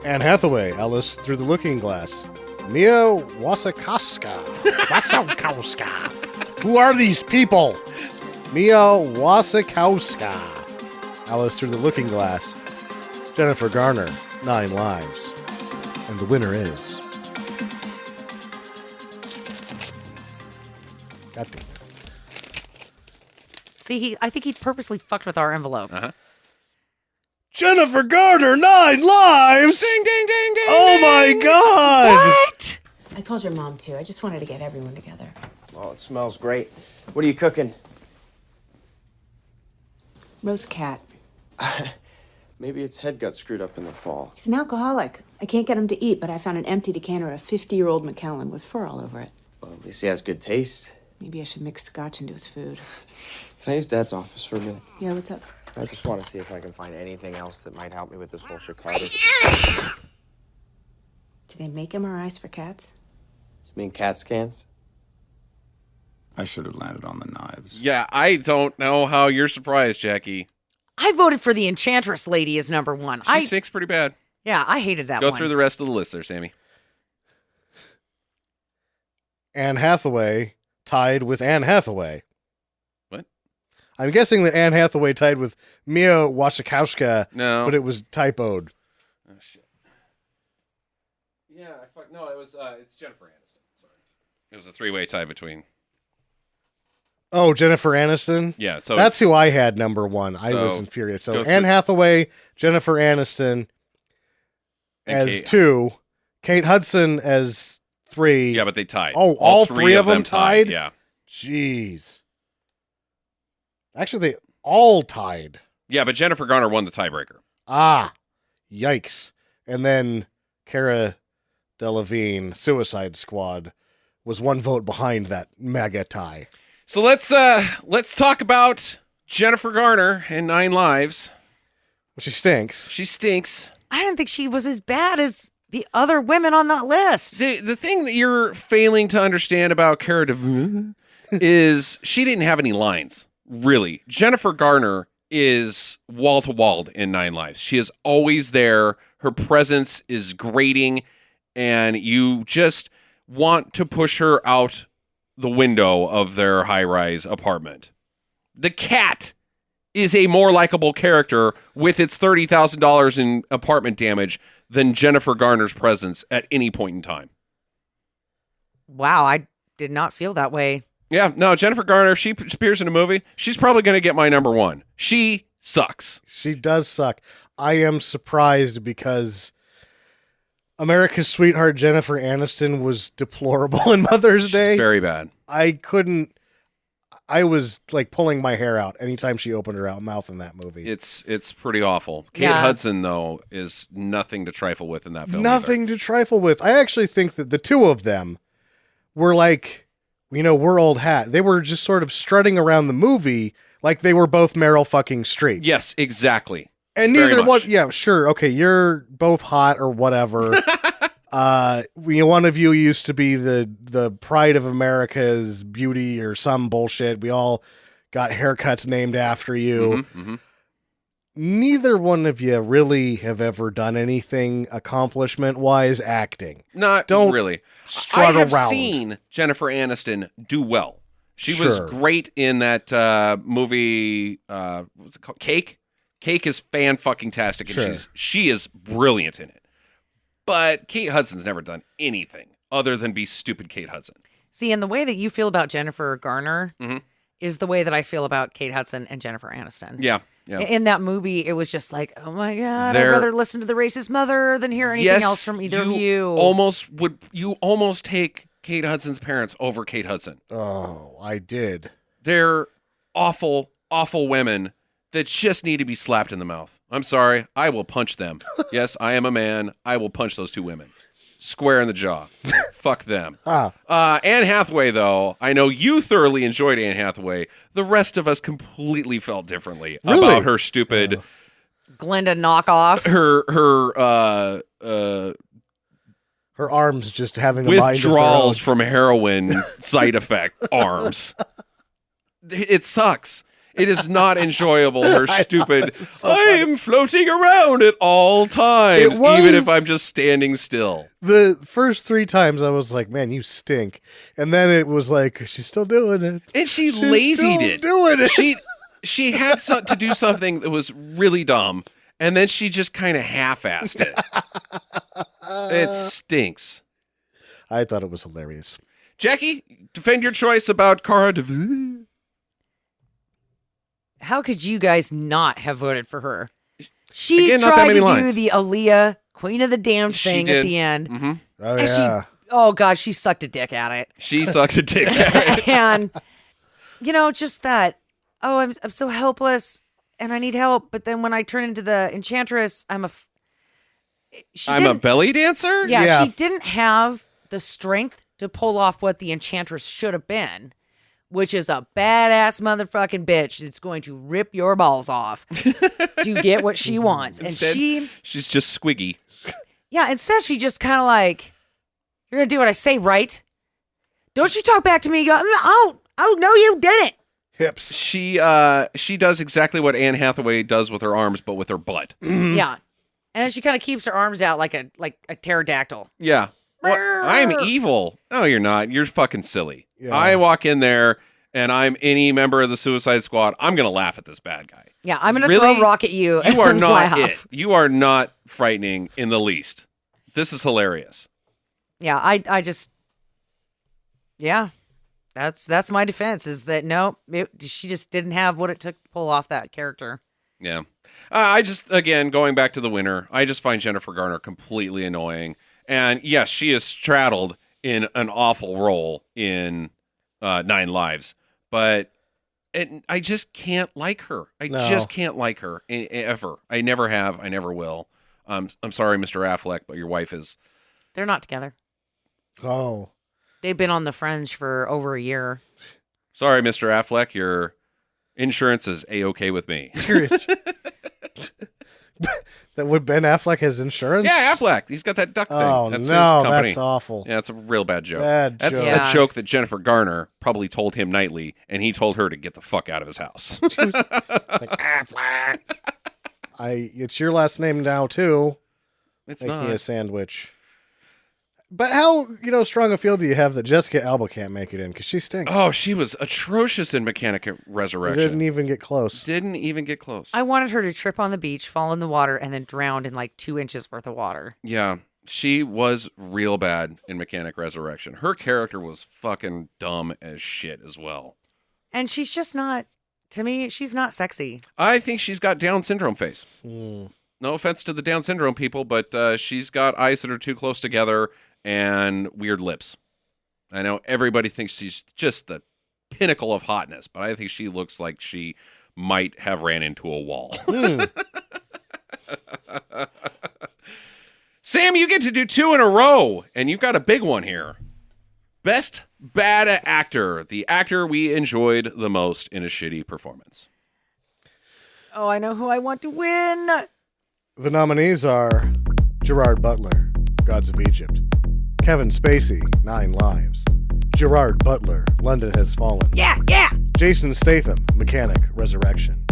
Anne Hathaway, Alice Through the Looking Glass. Mia Wasikowska. Who are these people? Mia Wasikowska. Alice Through the Looking Glass. Jennifer Garner, 9 Lives. And the winner is... God damn it. See, I think he purposely fucked with our envelopes. Jennifer Garner, 9 Lives! Ding, ding, ding, ding! Oh my god! What? I called your mom too. I just wanted to get everyone together. Oh, it smells great. What are you cooking? Roast cat. Maybe its head got screwed up in the fall. He's an alcoholic. I can't get him to eat, but I found an empty decanter of 50-year-old Macallan with fur all over it. Well, at least he has good taste. Maybe I should mix scotch into his food. Can I use Dad's office for a minute? Yeah, what's up? I just want to see if I can find anything else that might help me with this whole Chicago. Do they make MRIs for cats? You mean CAT scans? I should have landed on the knives. Yeah, I don't know how you're surprised, Jackie. I voted for the Enchantress lady as number 1. She stinks pretty bad. Yeah, I hated that Go one. through the rest of the list there, Sammy. Anne Hathaway tied with Anne Hathaway. What? I'm guessing that Anne Hathaway tied with Mia Wasikowska, No. but it was typoed. Oh, shit. Yeah, no, it was, it's Jennifer Aniston. Sorry. It was a 3-way tie between. Oh, Jennifer Aniston? Yeah, so. That's who I had number 1. I was infuriated. So Anne Hathaway, Jennifer Aniston as Kate. 2, Kate Hudson as 3. Yeah, but they tied. Oh, all three of them tied? Yeah. Jeez. Actually, they all tied. Yeah, but Jennifer Garner won the tiebreaker. Ah, yikes. And then Cara Delevingne, Suicide Squad, was 1 vote behind that mega tie. So let's talk about Jennifer Garner and 9 Lives. Well, she stinks. She stinks. I didn't think she was as bad as the other women on that list. See, the thing that you're failing to understand about Cara Delevingne is she didn't have any lines, really. Jennifer Garner is wall-to-wall in 9 Lives. She is always there. Her presence is grating, and you just want to push her out the window of their high-rise apartment. The cat is a more likable character with its $30,000 in apartment damage than Jennifer Garner's presence at any point in time. Wow, I did not feel that way. Yeah, no, Jennifer Garner, if she appears in a movie, she's probably going to get my number 1. She sucks. She does suck. I am surprised because America's sweetheart Jennifer Aniston was deplorable in Mother's Day. She's very bad. I was like pulling my hair out anytime she opened her mouth in that movie. It's pretty awful. Kate Hudson, though, is nothing to trifle with in that film. Nothing to trifle with. I actually think that the two of them were like, we're old hat. They were just sort of strutting around the movie like they were both Meryl fucking Streep. Yes, exactly. And neither one, yeah, sure, okay, you're both hot or whatever. One of you used to be the pride of America's beauty or some bullshit. We all got haircuts named after you. Mm-hmm. Neither one of you really have ever done anything accomplishment-wise acting. Don't really. Strut I have around. seen Jennifer Aniston do well. She Sure. was great in that movie. What's it called? Cake. Cake is fan-fucking-tastic, and Sure. she is brilliant in it. But Kate Hudson's never done anything other than be stupid Kate Hudson. See, and the way that you feel about Jennifer Garner is the way that I feel about Kate Hudson and Jennifer Aniston. Yeah. Yeah. In that movie, it was just like, oh my God, I'd rather listen to the racist mother than hear anything else from either of you. You almost take Kate Hudson's parents over Kate Hudson. Oh, I did. They're awful, awful women that just need to be slapped in the mouth. I'm sorry. I will punch them. Yes, I am a man. I will punch those 2 women. Square in the jaw. Fuck them. Anne Hathaway, though, I know you thoroughly enjoyed Anne Hathaway. The rest of us completely felt differently about her stupid Glenda knockoff. Her arms just having withdrawals from heroin side effect arms. It sucks. It is not enjoyable. Her stupid, I am floating around at all times, even if I'm just standing still. The first 3 times I was like, man, you stink. And then it was like, she's still doing it. And she's lazied it. Doing it. She had to do something that was really dumb, and then she just kind of half-assed it. It stinks. I thought it was hilarious. Jackie, defend your choice about Cara Delevingne. How could you guys not have voted for her? She Again, tried to lines. do the Aaliyah Queen of the Damned thing at the end. Mm-hmm. Oh, and yeah. she sucked a dick at it. She sucked a dick at it. And, just that, I'm so helpless and I need help. But then when I turn into the Enchantress, I'm a belly dancer? Yeah, she didn't have the strength to pull off what the Enchantress should have been, which is a badass motherfucking bitch that's going to rip your balls off to get what she wants. Instead, and she's just squiggy. Yeah, instead she just kind of like, you're going to do what I say, right? Don't you talk back to me and go, oh, no, you didn't. Hips. She does exactly what Anne Hathaway does with her arms, but with her butt. Mm-hmm. Yeah. And then she kind of keeps her arms out like a pterodactyl. Yeah. Well, I'm evil. No, you're not. You're fucking silly. Yeah. I walk in there and I'm any member of the Suicide Squad. I'm going to laugh at this bad guy. Yeah, I'm going to throw a rock at you. You are and not laugh. it. You are not frightening in the least. This is hilarious. Yeah, I just, yeah, that's my defense is that no, she just didn't have what it took to pull off that character. Yeah. I just, again, going back to the winner, I just find Jennifer Garner completely annoying. And yes, she is straddled in an awful role in 9 Lives, but I just can't like her. I just can't like her ever. I never have. I never will. I'm sorry, Mr. Affleck, but your wife is. They're not together. Oh. They've been on the fringe for over a year. Sorry, Mr. Affleck, your insurance is A-okay with me. That would Ben Affleck has insurance? Yeah, Affleck. He's got that duck thing. Oh, that's no, his company. that's awful. Yeah, it's a real bad joke. That's a joke that Jennifer Garner probably told him nightly, and he told her to get the fuck out of his house. Like, Affleck. It's your last name now, too. It's Make not. me a sandwich. But how, strong a feel do you have that Jessica Alba can't make it in? Because she stinks. Oh, she was atrocious in Mechanic Resurrection. Didn't even get close. I wanted her to trip on the beach, fall in the water, and then drown in like 2 inches worth of water. Yeah, she was real bad in Mechanic Resurrection. Her character was fucking dumb as shit as well. And she's just not, to me, she's not sexy. I think she's got Down syndrome face. Mm. No offense to the Down syndrome people, but she's got eyes that are too close together and weird lips. I know everybody thinks she's just the pinnacle of hotness, but I think she looks like she might have ran into a wall. Sam, you get to do 2 in a row, and you've got a big one here. Best Bad Actor, the actor we enjoyed the most in a shitty performance. Oh, I know who I want to win. The nominees are Gerard Butler, Gods of Egypt; Kevin Spacey, 9 Lives; Gerard Butler, London Has Fallen; Yeah. Jason Statham, Mechanic Resurrection;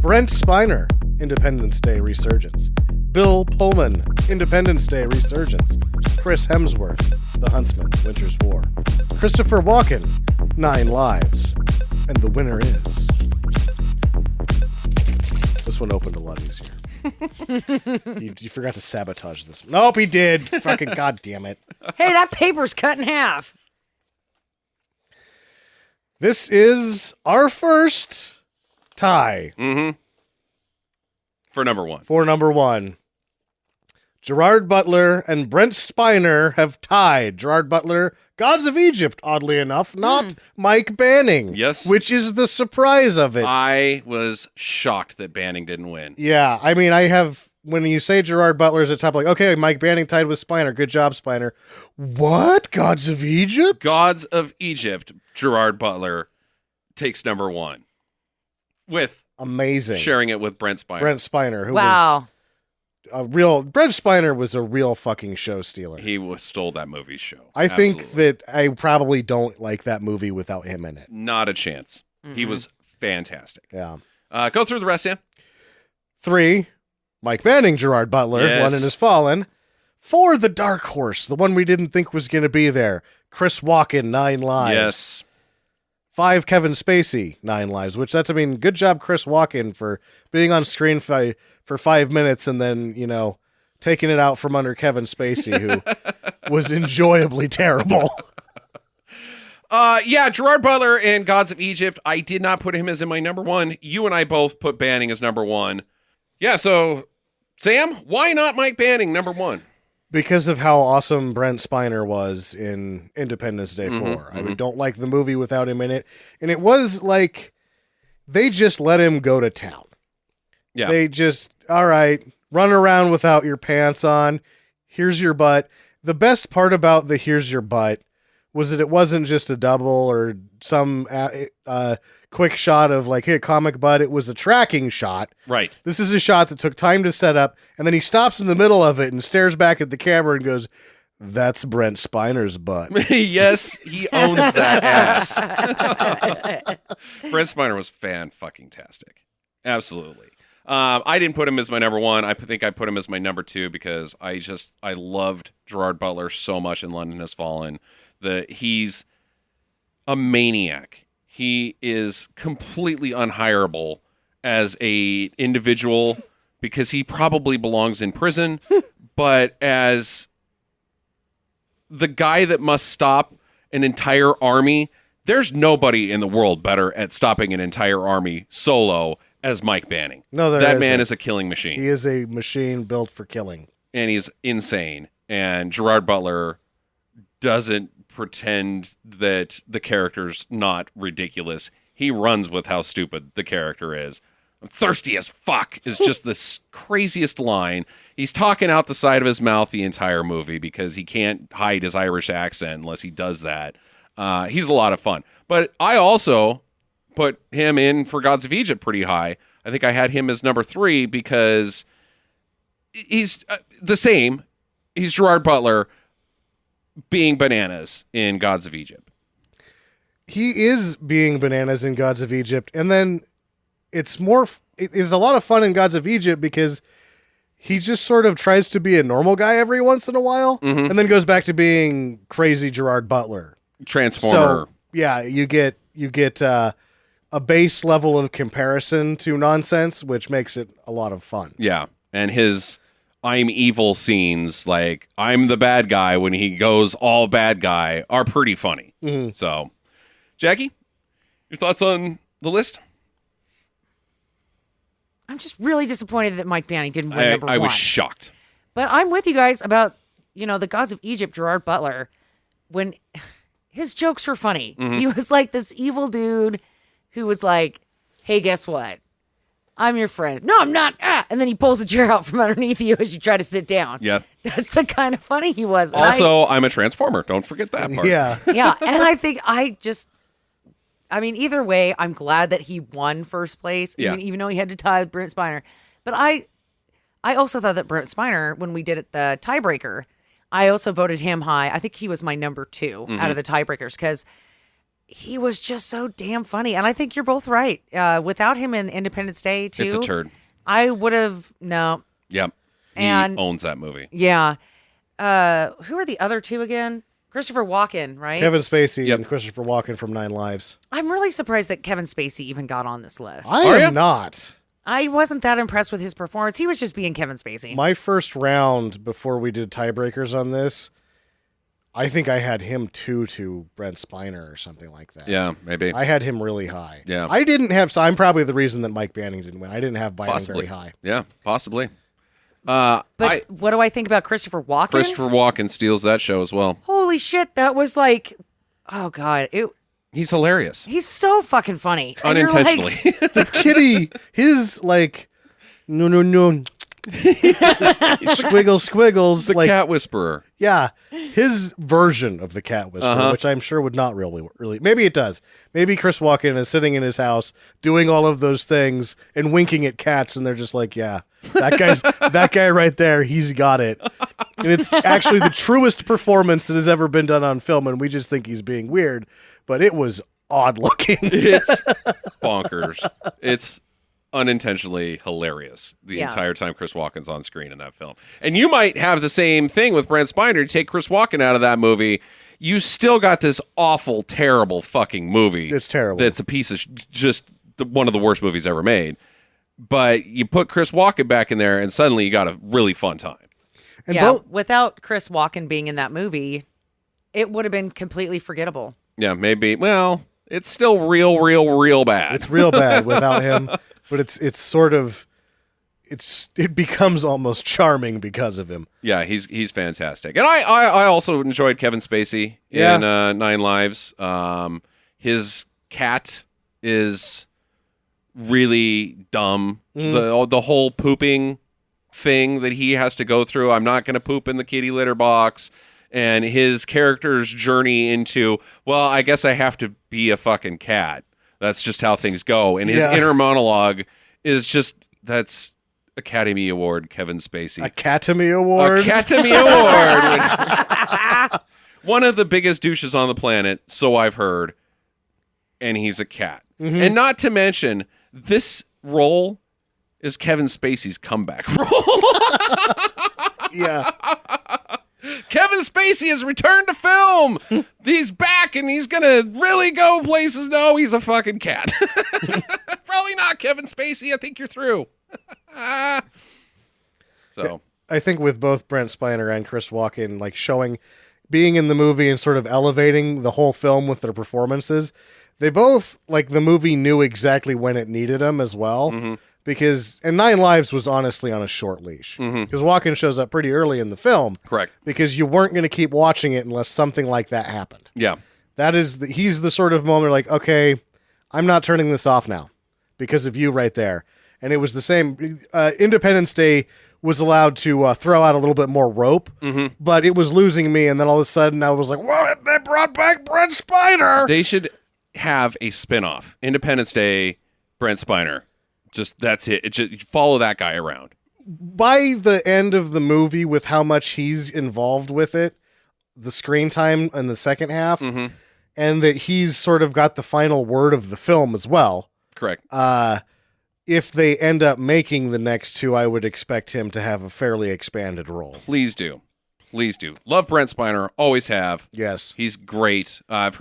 Brent Spiner, Independence Day Resurgence; Bill Pullman, Independence Day Resurgence; Chris Hemsworth, The Huntsman, Winter's War; Christopher Walken, 9 Lives. And the winner is... This one opened a lot easier. You forgot to sabotage this. Nope, he did. Fucking goddamn it. Hey, that paper's cut in half. This is our first tie. Mm-hmm. For number one. For number one. Gerard Butler and Brent Spiner have tied. Gerard Butler, Gods of Egypt, oddly enough, not Mike Banning. Yes. Which is the surprise of it. I was shocked that Banning didn't win. Yeah, I mean, when you say Gerard Butler's at top, like, okay, Mike Banning tied with Spiner. Good job, Spiner. What? Gods of Egypt? Gods of Egypt, Gerard Butler takes number one. With amazing. Sharing it with Brent Spiner. Brent Spiner, who wow. Brent Spiner was a real fucking show stealer. He stole that movie's show. I think that I probably don't like that movie without him in it. Not a chance. He was fantastic. Yeah. Go through the rest, Sam. 3, Mike Banning, Gerard Butler. Yes. 1 has fallen. 4, the dark horse, the one we didn't think was going to be there. Chris Walken, 9 lives. Yes. 5, Kevin Spacey, 9 lives, which good job, Chris Walken, for being on screen for 5 minutes and then, taking it out from under Kevin Spacey, who was enjoyably terrible. Yeah, Gerard Butler and Gods of Egypt. I did not put him as in my number one. You and I both put Banning as number one. Yeah, so, Sam, why not Mike Banning number one? Because of how awesome Brent Spiner was in Independence Day 4. I don't like the movie without him in it. And it was like, they just let him go to town. Yeah. They just, all right, run around without your pants on. Here's your butt. The best part about the here's your butt was that it wasn't just a double or some quick shot of like, hey, comic butt. It was a tracking shot. Right. This is a shot that took time to set up, and then he stops in the middle of it and stares back at the camera and goes, that's Brent Spiner's butt. Yes, he owns that ass. Brent Spiner was fan-fucking-tastic. Absolutely. I didn't put him as my number one. I think I put him as my number two because I loved Gerard Butler so much in London Has Fallen. He's a maniac. He is completely unhireable as a individual because he probably belongs in prison, but as the guy that must stop an entire army, there's nobody in the world better at stopping an entire army solo as Mike Banning. No, that man is a killing machine. He is a machine built for killing. And he's insane. And Gerard Butler doesn't pretend that the character's not ridiculous. He runs with how stupid the character is. I'm thirsty as fuck is just the craziest line. He's talking out the side of his mouth the entire movie because he can't hide his Irish accent unless he does that. He's a lot of fun. But I also put him in for Gods of Egypt pretty high. I think I had him as number 3 because he's the same. He's Gerard Butler being bananas in Gods of Egypt. He is being bananas in Gods of Egypt. And then it is a lot of fun in Gods of Egypt because he just sort of tries to be a normal guy every once in a while and then goes back to being crazy Gerard Butler. Transformer. So, yeah, you get a base level of comparison to nonsense, which makes it a lot of fun. Yeah. And his I'm evil scenes, like I'm the bad guy when he goes all bad guy, are pretty funny. So, Jackie, your thoughts on the list? I'm just really disappointed that Mike Banning didn't win number one. I was shocked. But I'm with you guys about, the Gods of Egypt, Gerard Butler, when his jokes were funny. He was like this evil dude who was like, hey, guess what? I'm your friend. No, I'm not. And then he pulls a chair out from underneath you as you try to sit down. Yeah. That's the kind of funny he was. And also, I'm a Transformer. Don't forget that part. Yeah. Yeah. And I think either way, I'm glad that he won first place, even though he had to tie with Brent Spiner. But I also thought that Brent Spiner, when we did it, the tiebreaker, I also voted him high. I think he was my number 2 out of the tiebreakers because he was just so damn funny. And I think you're both right. Without him in Independence Day, too. It's a turd. I would have, no. Yep. He owns that movie. Yeah. Who are the other two again? Christopher Walken, right? Kevin Spacey and Christopher Walken from 9 Lives. I'm really surprised that Kevin Spacey even got on this list. I am not. I wasn't that impressed with his performance. He was just being Kevin Spacey. My first round before we did tiebreakers on this, I think I had him 2 to Brent Spiner or something like that. Yeah, maybe. I had him really high. Yeah. I didn't have, so I'm probably the reason that Mike Banning didn't win. I didn't have Banning very high. Yeah, possibly. But what do I think about Christopher Walken? Christopher Walken steals that show as well. Holy shit, that was like, oh God. He's hilarious. He's so fucking funny. And you're Unintentionally. like- The kitty, his like, no. Squiggles. The like, cat whisperer. Yeah, his version of the cat whisperer, which I'm sure would not really. Maybe it does. Maybe Chris Walken is sitting in his house doing all of those things and winking at cats, and they're just like, yeah, that guy right there. He's got it. And it's actually the truest performance that has ever been done on film, and we just think he's being weird, but it was odd looking. It's bonkers. It's unintentionally hilarious the entire time Chris Walken's on screen in that film. And you might have the same thing with Brent Spiner. Take Chris Walken out of that movie, you still got this awful, terrible fucking movie. It's terrible. That's a piece of just one of the worst movies ever made. But you put Chris Walken back in there, and suddenly you got a really fun time. And without Chris Walken being in that movie, it would have been completely forgettable. Yeah, maybe. Well, it's still real bad. It's real bad without him. But it's sort of it becomes almost charming because of him. Yeah, he's fantastic, and I also enjoyed Kevin Spacey in 9 Lives. His cat is really dumb. The whole pooping thing that he has to go through. I'm not going to poop in the kitty litter box. And his character's journey into, well, I guess I have to be a fucking cat. That's just how things go. And his inner monologue is just, that's Academy Award Kevin Spacey. Academy Award? Academy Award. One of the biggest douches on the planet, so I've heard. And he's a cat. Mm-hmm. And not to mention, this role is Kevin Spacey's comeback role. Yeah. Kevin Spacey has returned to film. He's back and he's going to really go places. No, he's a fucking cat. Probably not, Kevin Spacey. I think you're through. So I think with both Brent Spiner and Chris Walken, like being in the movie and sort of elevating the whole film with their performances, they both, like, the movie knew exactly when it needed them as well. Mm-hmm. Because, and 9 Lives was honestly on a short leash. Because Walken shows up pretty early in the film. Correct. Because you weren't going to keep watching it unless something like that happened. Yeah. He's the sort of moment like, okay, I'm not turning this off now because of you right there. And it was the same. Independence Day was allowed to throw out a little bit more rope, but it was losing me. And then all of a sudden I was like, whoa, they brought back Brent Spiner. They should have a spinoff. Independence Day, Brent Spiner. Just that's it. Just follow that guy around. By the end of the movie, with how much he's involved with it, the screen time in the second half, and that he's sort of got the final word of the film as well. Correct. If they end up making the next 2, I would expect him to have a fairly expanded role. Please do. Please do. Love Brent Spiner. Always have. Yes. He's great. I've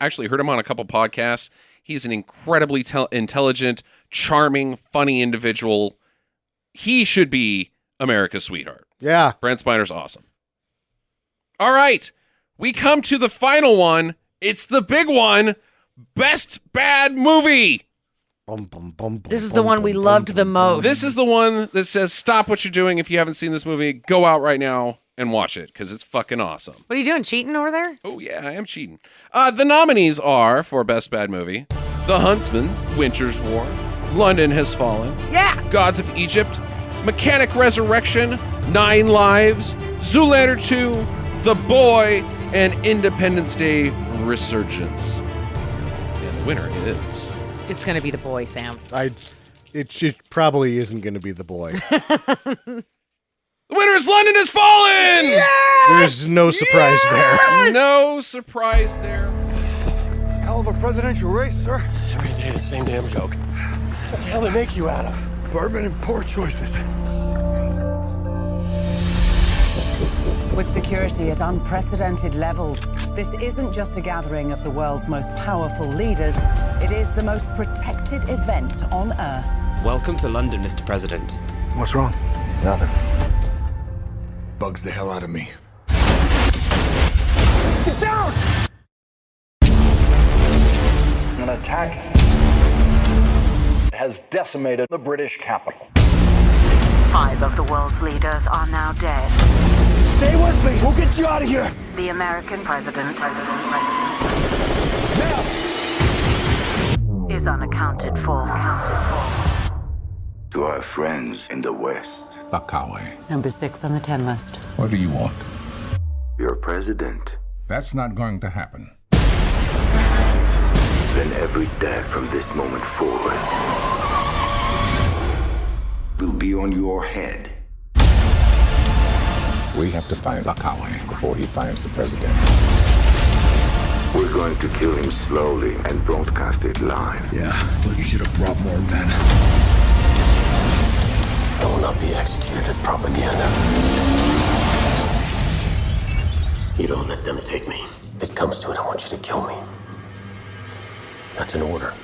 actually heard him on a couple podcasts. He's an incredibly intelligent, charming, funny individual. He should be America's sweetheart. Yeah. Brent Spiner's awesome. All right. We come to the final one. It's the big one. Best bad movie. This is the one we loved the most. This is the one that says, stop what you're doing. If you haven't seen this movie, go out right now and watch it because it's fucking awesome. What are you doing, cheating over there? Oh, yeah, I am cheating. The nominees are, for Best Bad Movie, The Huntsman, Winter's War, London Has Fallen, Gods of Egypt, Mechanic Resurrection, 9 Lives, Zoolander 2, The Boy, and Independence Day Resurgence. And the winner is... It's going to be The Boy, Sam. It probably isn't going to be The Boy. The winner is London Has Fallen! Yes! There's no surprise there. No surprise there. Hell of a presidential race, sir. Every day the same damn joke. What the hell they make you out of? Bourbon and poor choices. With security at unprecedented levels, this isn't just a gathering of the world's most powerful leaders, it is the most protected event on Earth. Welcome to London, Mr. President. What's wrong? Nothing. Bugs the hell out of me. Get down! An attack has decimated the British capital. 5 of the world's leaders are now dead. Stay with me. We'll get you out of here. The American president is unaccounted for. To our friends in the West. Bakawe. Number 6 on the 10 list. What do you want? Your president. That's not going to happen. Then every death from this moment forward will be on your head. We have to find Bakawe before he finds the president. We're going to kill him slowly and broadcast it live. Yeah, but you should have brought more men. I will not be executed as propaganda. You don't let them take me. If it comes to it, I want you to kill me. That's an order.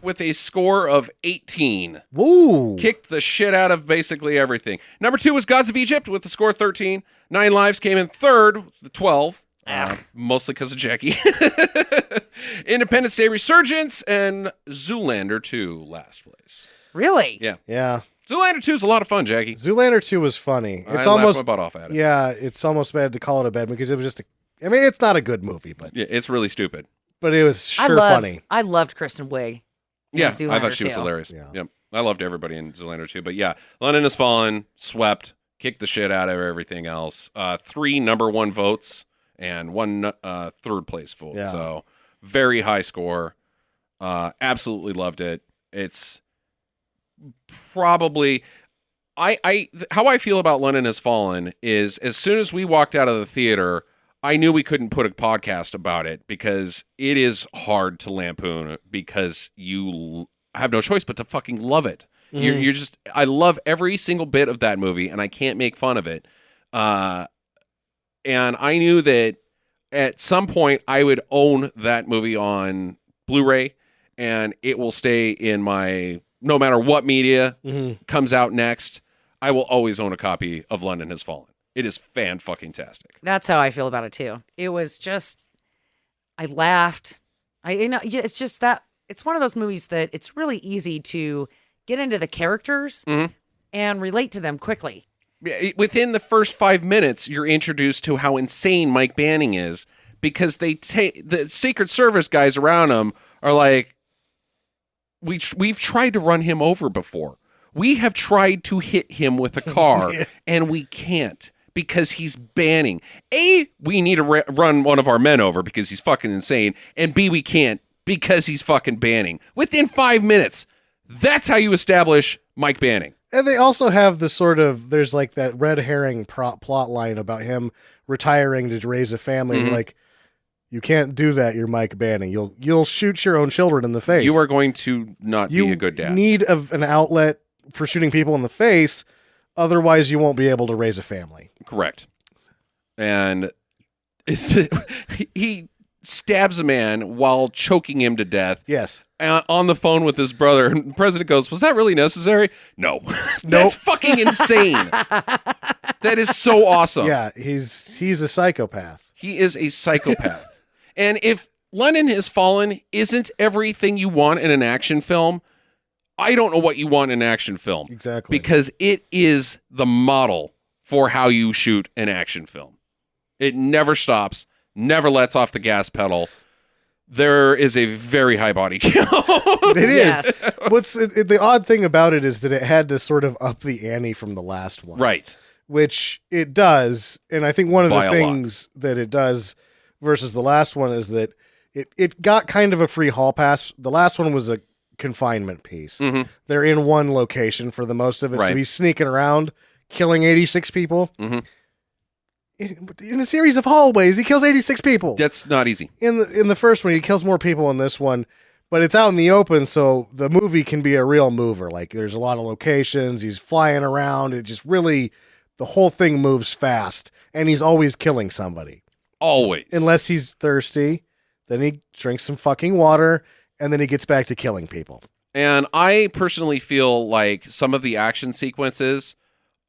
With a score of 18. Woo! Kicked the shit out of basically everything. Number 2 was Gods of Egypt with the score 13. 9 Lives came in third with 12. Mostly because of Jackie. Independence Day Resurgence and Zoolander 2 last place. Really? Yeah. Yeah. Zoolander 2 is a lot of fun, Jackie. Zoolander 2 was funny. I laughed my butt off at it. Yeah, it's almost bad to call it a bad because it was just I mean, it's not a good movie, but yeah, it's really stupid. But it was funny. I loved Kristen Wiig. Yeah, I thought she was hilarious. Yeah. Yep. I loved everybody in Zoolander 2. But yeah, London Has Fallen, swept, kicked the shit out of everything else. 3 number 1 votes and 1 third place vote. Yeah. So very high score. Absolutely loved it. It's probably how I feel about London Has Fallen is as soon as we walked out of the theater, I knew we couldn't put a podcast about it because it is hard to lampoon because you have no choice but to fucking love it. You're just, I love every single bit of that movie and I can't make fun of it. And I knew that at some point I would own that movie on Blu-ray and it will stay in my, no matter what media comes out next, I will always own a copy of London Has Fallen. It is fan-fucking-tastic. That's how I feel about it, too. It was just, I laughed. It's just that, it's one of those movies that it's really easy to get into the characters and relate to them quickly. Within the first 5 minutes, you're introduced to how insane Mike Banning is because they take the Secret Service guys around him are like, we've tried to run him over before. We have tried to hit him with a car and we can't. Because he's banning. A, we need to run one of our men over because he's fucking insane. And B, we can't because he's fucking banning. Within 5 minutes, that's how you establish Mike Banning. And they also have the sort of, there's like that red herring plot line about him retiring to raise a family. And like, you can't do that, you're Mike Banning. You'll shoot your own children in the face. You are going to not be a good dad. You need an outlet for shooting people in the face. Otherwise, you won't be able to raise a family. Correct. And he stabs a man while choking him to death. Yes. On the phone with his brother. And the president goes, was that really necessary? No. That's fucking insane. That is so awesome. Yeah, he's a psychopath. He is a psychopath. And if London Has Fallen isn't everything you want in an action film, I don't know what you want in an action film. Exactly. Because it is the model for how you shoot an action film. It never stops, never lets off the gas pedal. There is a very high body count. It is. The odd thing about it is that it had to sort of up the ante from the last one. Right. Which it does. And I think one of the things that it does versus the last one is that it got kind of a free hall pass. The last one was a confinement piece. They're in one location for the most of it. Right. So he's sneaking around, killing 86 people. In a series of hallways, he kills 86 people. That's not easy. In the first one, he kills more people in this one, but it's out in the open, so the movie can be a real mover. Like, there's a lot of locations, he's flying around, it just really, the whole thing moves fast, and he's always killing somebody. Always. Unless he's thirsty, then he drinks some fucking water, and then he gets back to killing people. And I personally feel like some of the action sequences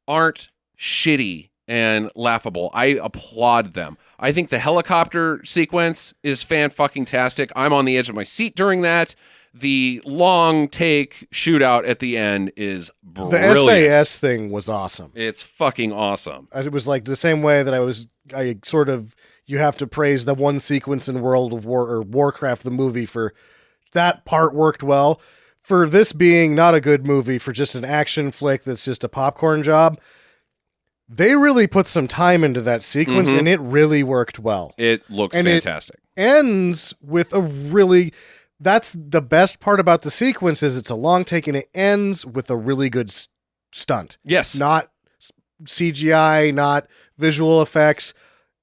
aren't shitty and laughable. I applaud them. I think the helicopter sequence is fan-fucking-tastic. I'm on the edge of my seat during that. The long take shootout at the end is brilliant. The SAS thing was awesome. It's fucking awesome. It was like the same way that you have to praise the one sequence in World of War or Warcraft, the movie, for that part worked well. For this being not a good movie, for just an action flick that's just a popcorn job, they really put some time into that sequence, and it really worked well. It looks fantastic. It ends with that's the best part about the sequence is it's a long take, and it ends with a really good stunt. Yes. Not CGI, not visual effects.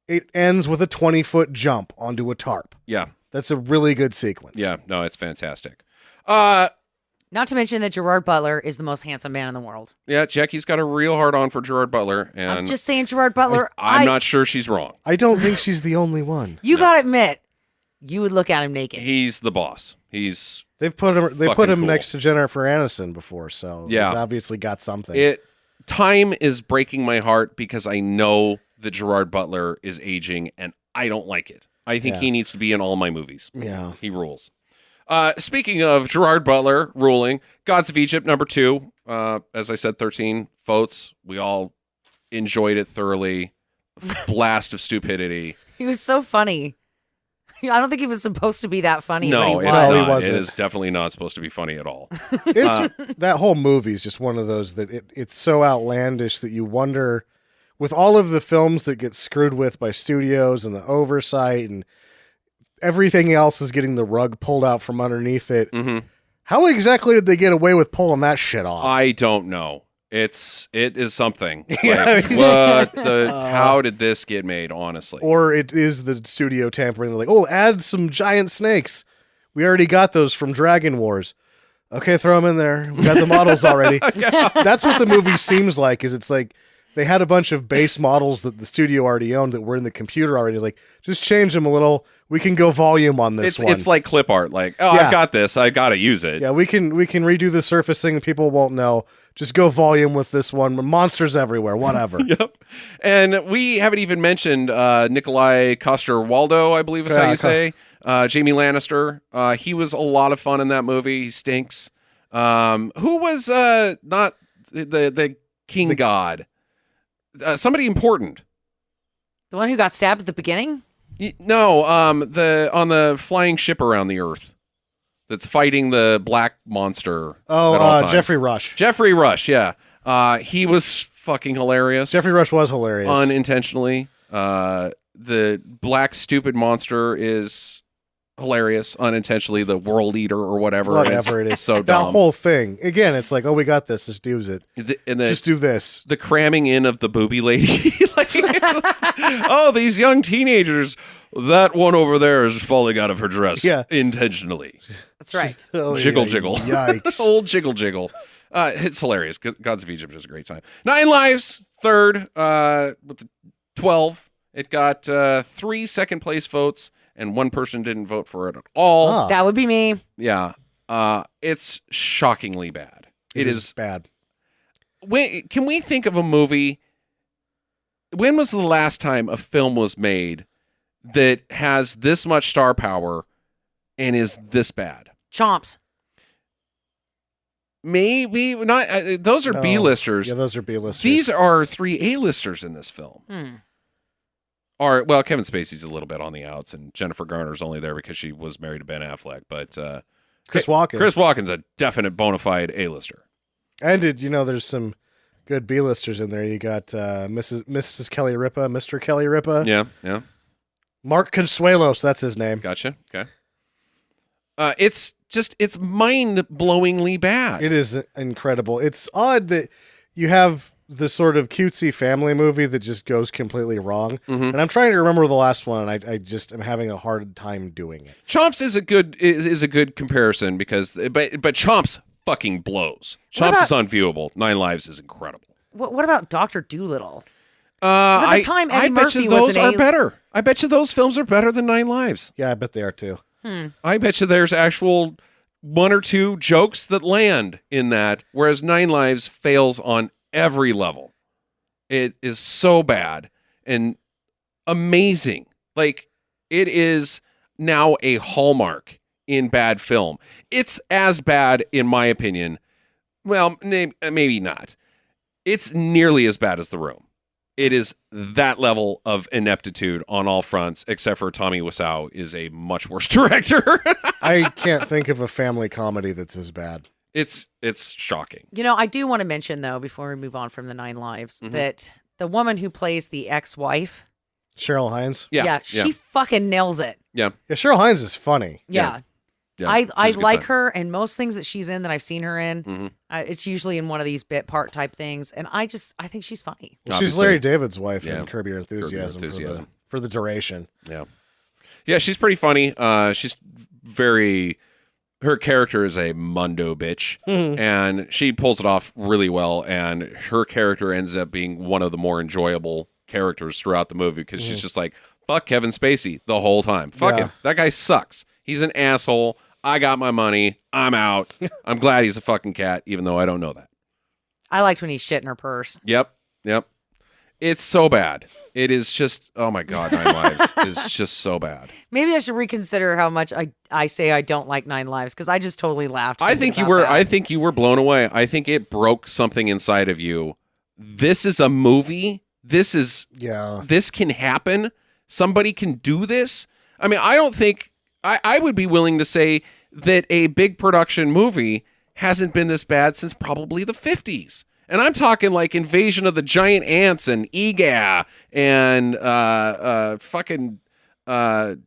It ends with a 20-foot jump onto a tarp. Yeah. That's a really good sequence. Yeah, no, it's fantastic. Not to mention that Gerard Butler is the most handsome man in the world. Yeah, Jackie's got a real hard on for Gerard Butler. And I'm just saying, Gerard Butler. I'm not sure she's wrong. I don't think she's the only one. You gotta admit, you would look at him naked. He's the boss. They've put him next to Jennifer Aniston before, so yeah. He's obviously got something. Time is breaking my heart because I know that Gerard Butler is aging, and I don't like it. I think he needs to be in all my movies. Yeah, he rules. Speaking of Gerard Butler ruling, Gods of Egypt #2. As I said, 13 votes. We all enjoyed it thoroughly. Blast of stupidity. He was so funny. I don't think he was supposed to be that funny. No, but he was. He wasn't. It is definitely not supposed to be funny at all. That whole movie is just one of those that it's so outlandish that you wonder, with all of the films that get screwed with by studios and the oversight and everything else is getting the rug pulled out from underneath it. Mm-hmm. How exactly did they get away with pulling that shit off? I don't know. It is something. Yeah, Like, how did this get made, honestly? Or it is the studio tampering. They're like, oh, add some giant snakes. We already got those from Dragon Wars. Okay, throw them in there. We got the models already. That's what the movie seems like, is it's like they had a bunch of base models that the studio already owned that were in the computer already. Like, just change them a little. We can go volume on this one. It's like clip art. Like, I've got this. I got to use it. Yeah, we can redo the surfacing and people won't know. Just go volume with this one. Monsters everywhere, whatever. Yep. And we haven't even mentioned Nikolai Coster-Waldau, I believe is how you say. Jamie Lannister. He was a lot of fun in that movie. He stinks. Who was not the king god? Somebody important. The one who got stabbed at the beginning? No, on the flying ship around the Earth that's fighting the black monster. Jeffrey Rush. Jeffrey Rush, yeah. He was fucking hilarious. Jeffrey Rush was hilarious. Unintentionally. The black stupid monster is hilarious. Unintentionally, the world eater or whatever it is. So dumb. That whole thing. Again, it's like, oh, we got this. Just use it. Just do this. The cramming in of the booby lady. Oh, these young teenagers. That one over there is falling out of her dress intentionally. That's right. Jiggle, jiggle. Yikes. Old jiggle, jiggle. It's hilarious. Gods of Egypt is a great time. 9 Lives, third, with the 12. It got 3 second place votes, and 1 person didn't vote for it at all. That would be me. Yeah. It's shockingly bad. It is bad. Can we think of a movie? When was the last time a film was made that has this much star power and is this bad? Chomps. Maybe not. Those are B-listers. Yeah, those are B-listers. These are 3 A-listers in this film. Well, Kevin Spacey's a little bit on the outs, and Jennifer Garner's only there because she was married to Ben Affleck. But Chris Walken. Chris Walken's a definite bona fide A-lister. And there's some good B-listers in there. You got Mrs. Kelly Ripa, Mr. Kelly Ripa. Yeah. Mark Consuelos, that's his name. Gotcha. Okay. It's mind-blowingly bad. It is incredible. It's odd that you have the sort of cutesy family movie that just goes completely wrong. Mm-hmm. And I'm trying to remember the last one, and I just am having a hard time doing it. Chomps is a good comparison because but Chomps fucking blows. Chomps is unviewable. 9 Lives is incredible. What about Dr. Dolittle? At the time, Eddie Murphy was those are better. I bet you those films are better than 9 Lives. Yeah, I bet they are too. I bet you there's actual 1 or 2 jokes that land in that, whereas 9 Lives fails on every level. It is so bad and amazing. Like, it is now a hallmark in bad film. It's as bad, in my opinion. Well, maybe not. It's nearly as bad as The Room. It is that level of ineptitude on all fronts, except for Tommy Wiseau is a much worse director. I can't think of a family comedy that's as bad. It's shocking. You know, I do want to mention, though, before we move on from the 9 Lives, that the woman who plays the ex-wife, Cheryl Hines? Yeah, she fucking nails it. Yeah. Yeah, Cheryl Hines is funny. Yeah. Yeah, I she's a good like time. her, and most things that she's in that I've seen her in, it's usually in one of these bit part type things, and I think she's funny. Well, she's Larry David's wife in Curb Your Curb Your Enthusiasm, Enthusiasm. For the duration. Yeah. Yeah, she's pretty funny. She's her character is a mundo bitch, and she pulls it off really well, and her character ends up being one of the more enjoyable characters throughout the movie, because she's just like, fuck Kevin Spacey the whole time. Fuck him. That guy sucks. He's an asshole. I got my money. I'm out. I'm glad he's a fucking cat, even though I don't know that. I liked when he shit in her purse. Yep. It's so bad. It is just, oh my God, 9 Lives is just so bad. Maybe I should reconsider how much I say I don't like 9 Lives, because I just totally laughed. I think you were blown away. I think it broke something inside of you. This is a movie. This can happen. Somebody can do this. I mean, I don't think I would be willing to say that a big production movie hasn't been this bad since probably the 50s. And I'm talking like Invasion of the Giant Ants and EGA and fucking Planet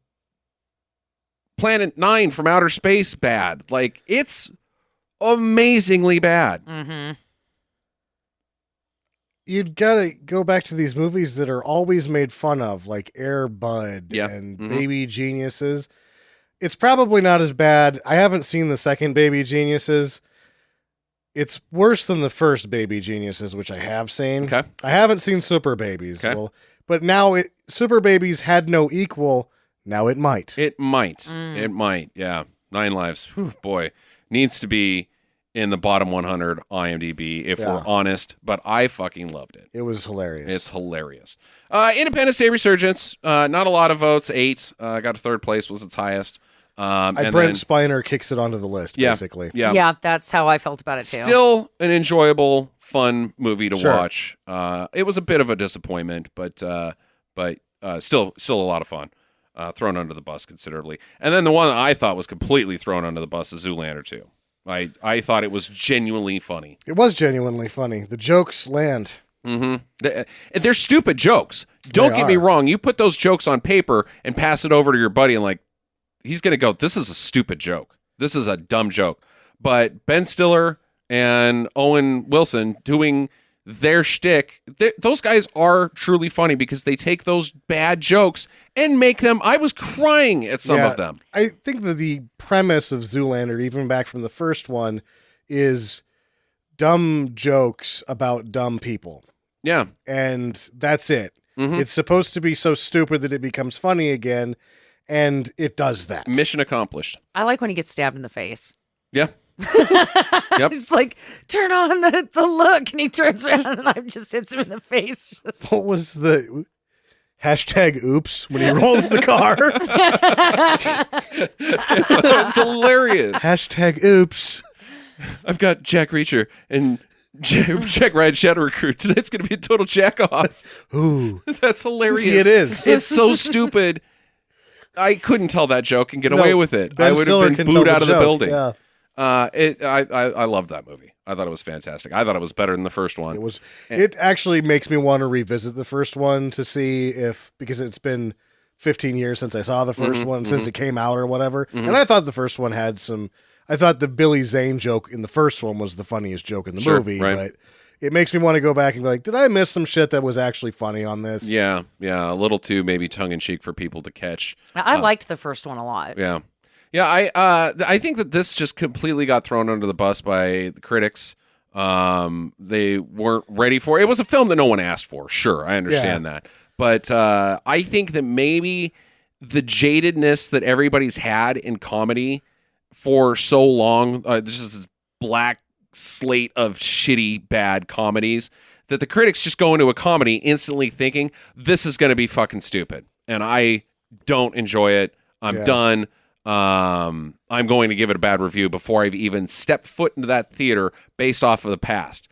9 from Outer Space bad. Like, it's amazingly bad. Mm-hmm. You'd gotta go back to these movies that are always made fun of, like Air Bud and Baby Geniuses. It's probably not as bad. I haven't seen the second Baby Geniuses. It's worse than the first Baby Geniuses, which I have seen. Okay. I haven't seen Super Babies. Okay. Well, but now Super Babies had no equal. Now it might. It might. It might. Yeah. 9 Lives. Whew, boy. Needs to be in the bottom 100 IMDb, if we're honest, but I fucking loved it. It was hilarious. It's hilarious. Independence Day Resurgence, not a lot of votes, 8. Got a 3rd place, was its highest. Brent Spiner kicks it onto the list, basically. Yeah, that's how I felt about it, too. Still an enjoyable, fun movie to watch. It was a bit of a disappointment, but still a lot of fun. Thrown under the bus considerably. And then the one that I thought was completely thrown under the bus is Zoolander 2. I thought it was genuinely funny. It was genuinely funny. The jokes land. They're stupid jokes. Don't get me wrong. You put those jokes on paper and pass it over to your buddy and he's going to go, this is a stupid joke. This is a dumb joke. But Ben Stiller and Owen Wilson doing their shtick, those guys are truly funny because they take those bad jokes and make them. I was crying at some of them. I think that the premise of Zoolander, even back from the first one, is dumb jokes about dumb people. Yeah. And that's it. It's supposed to be so stupid that it becomes funny again, and it does that. Mission accomplished. I like when he gets stabbed in the face. Yeah. Yep. It's like, turn on the look, and he turns around and I just hits him in the face. What was the hashtag oops when he rolls the car? It's hilarious. Hashtag oops. I've got Jack Reacher and Jack Ryan Shadow Recruit. Tonight's going to be a total jack off. Ooh. That's hilarious. It is. It's so stupid. I couldn't tell that joke and get away with it. Ben I would Stiller have been can booed tell out of the the joke, building. yeah. I loved that movie. I thought it was fantastic. I thought it was better than the first one. It was. It actually makes me want to revisit the first one to see because it's been 15 years since I saw the first one, since it came out or whatever. And I thought the first one had some. I thought the Billy Zane joke in the first one was the funniest joke in the movie, right. But it makes me want to go back and be like, did I miss some shit that was actually funny on this? Yeah, a little too maybe tongue in cheek for people to catch. I liked the first one a lot. Yeah. I think that this just completely got thrown under the bus by the critics. They weren't ready for it. It was a film that no one asked for. Sure, I understand that, but I think that maybe the jadedness that everybody's had in comedy for so long, this is this black slate of shitty, bad comedies, that the critics just go into a comedy instantly thinking this is going to be fucking stupid. And I don't enjoy it. I'm done. I'm going to give it a bad review before I've even stepped foot into that theater based off of the past.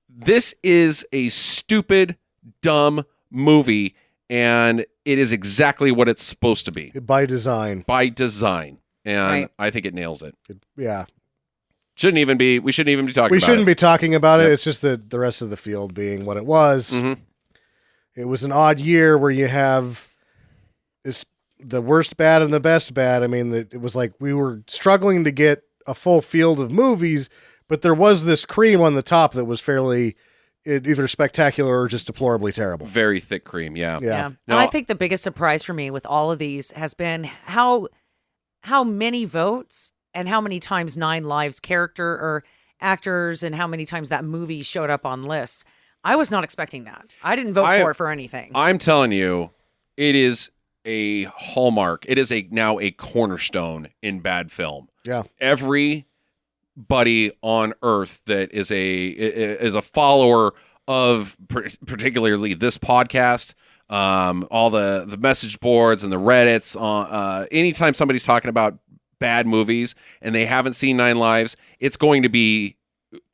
This is a stupid, dumb movie, and it is exactly what it's supposed to be. By design. By design. And I think it nails it. Yeah. We shouldn't even be talking about it. We shouldn't be talking about it. It's just the rest of the field being what it was. Mm-hmm. It was an odd year where you have the worst bad and the best bad. I mean, it was like we were struggling to get a full field of movies, but there was this cream on the top that was fairly either spectacular or just deplorably terrible. Very thick cream, yeah. Yeah. No, And I think the biggest surprise for me with all of these has been how many votes and how many times 9 Lives character or actors and how many times that movie showed up on lists. I was not expecting that. I didn't vote for it for anything. I'm telling you, it is a hallmark. It is now a cornerstone in bad film. Yeah. Everybody on Earth that is a follower of particularly this podcast, all the message boards and the Reddits, anytime somebody's talking about bad movies and they haven't seen 9 Lives, it's going to be,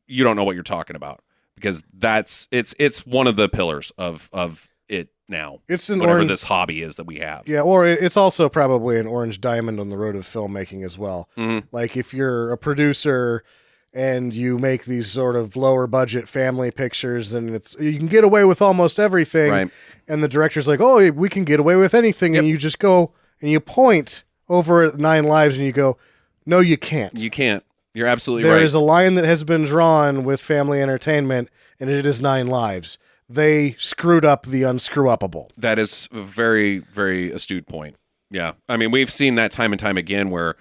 you don't know what you're talking about, because it's one of the pillars of it now. It's whatever this hobby is that we have. Yeah, or it's also probably an orange diamond on the road of filmmaking as well. Mm-hmm. Like if you're a producer and you make these sort of lower budget family pictures, and you can get away with almost everything, right. And the director's like, oh, we can get away with anything, and you just go and you point over at 9 Lives and you go, no, you can't. You can't. You're absolutely right. There is a line that has been drawn with family entertainment, and it is 9 Lives. They screwed up the unscrew-upable. That is a very, very astute point. Yeah. I mean, we've seen that time and time again where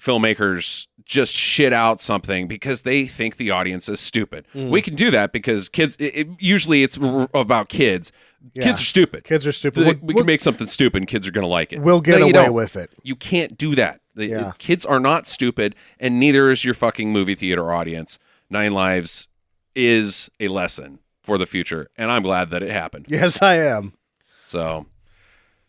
filmmakers just shit out something because they think the audience is stupid. We can do that because kids, usually it's about kids. Yeah. Kids are stupid. Kids are stupid. We can make something stupid and kids are going to like it. We'll get away with it. You can't do that. Yeah. Kids are not stupid, and neither is your fucking movie theater audience. 9 Lives is a lesson for the future, and I'm glad that it happened. Yes, I am. So,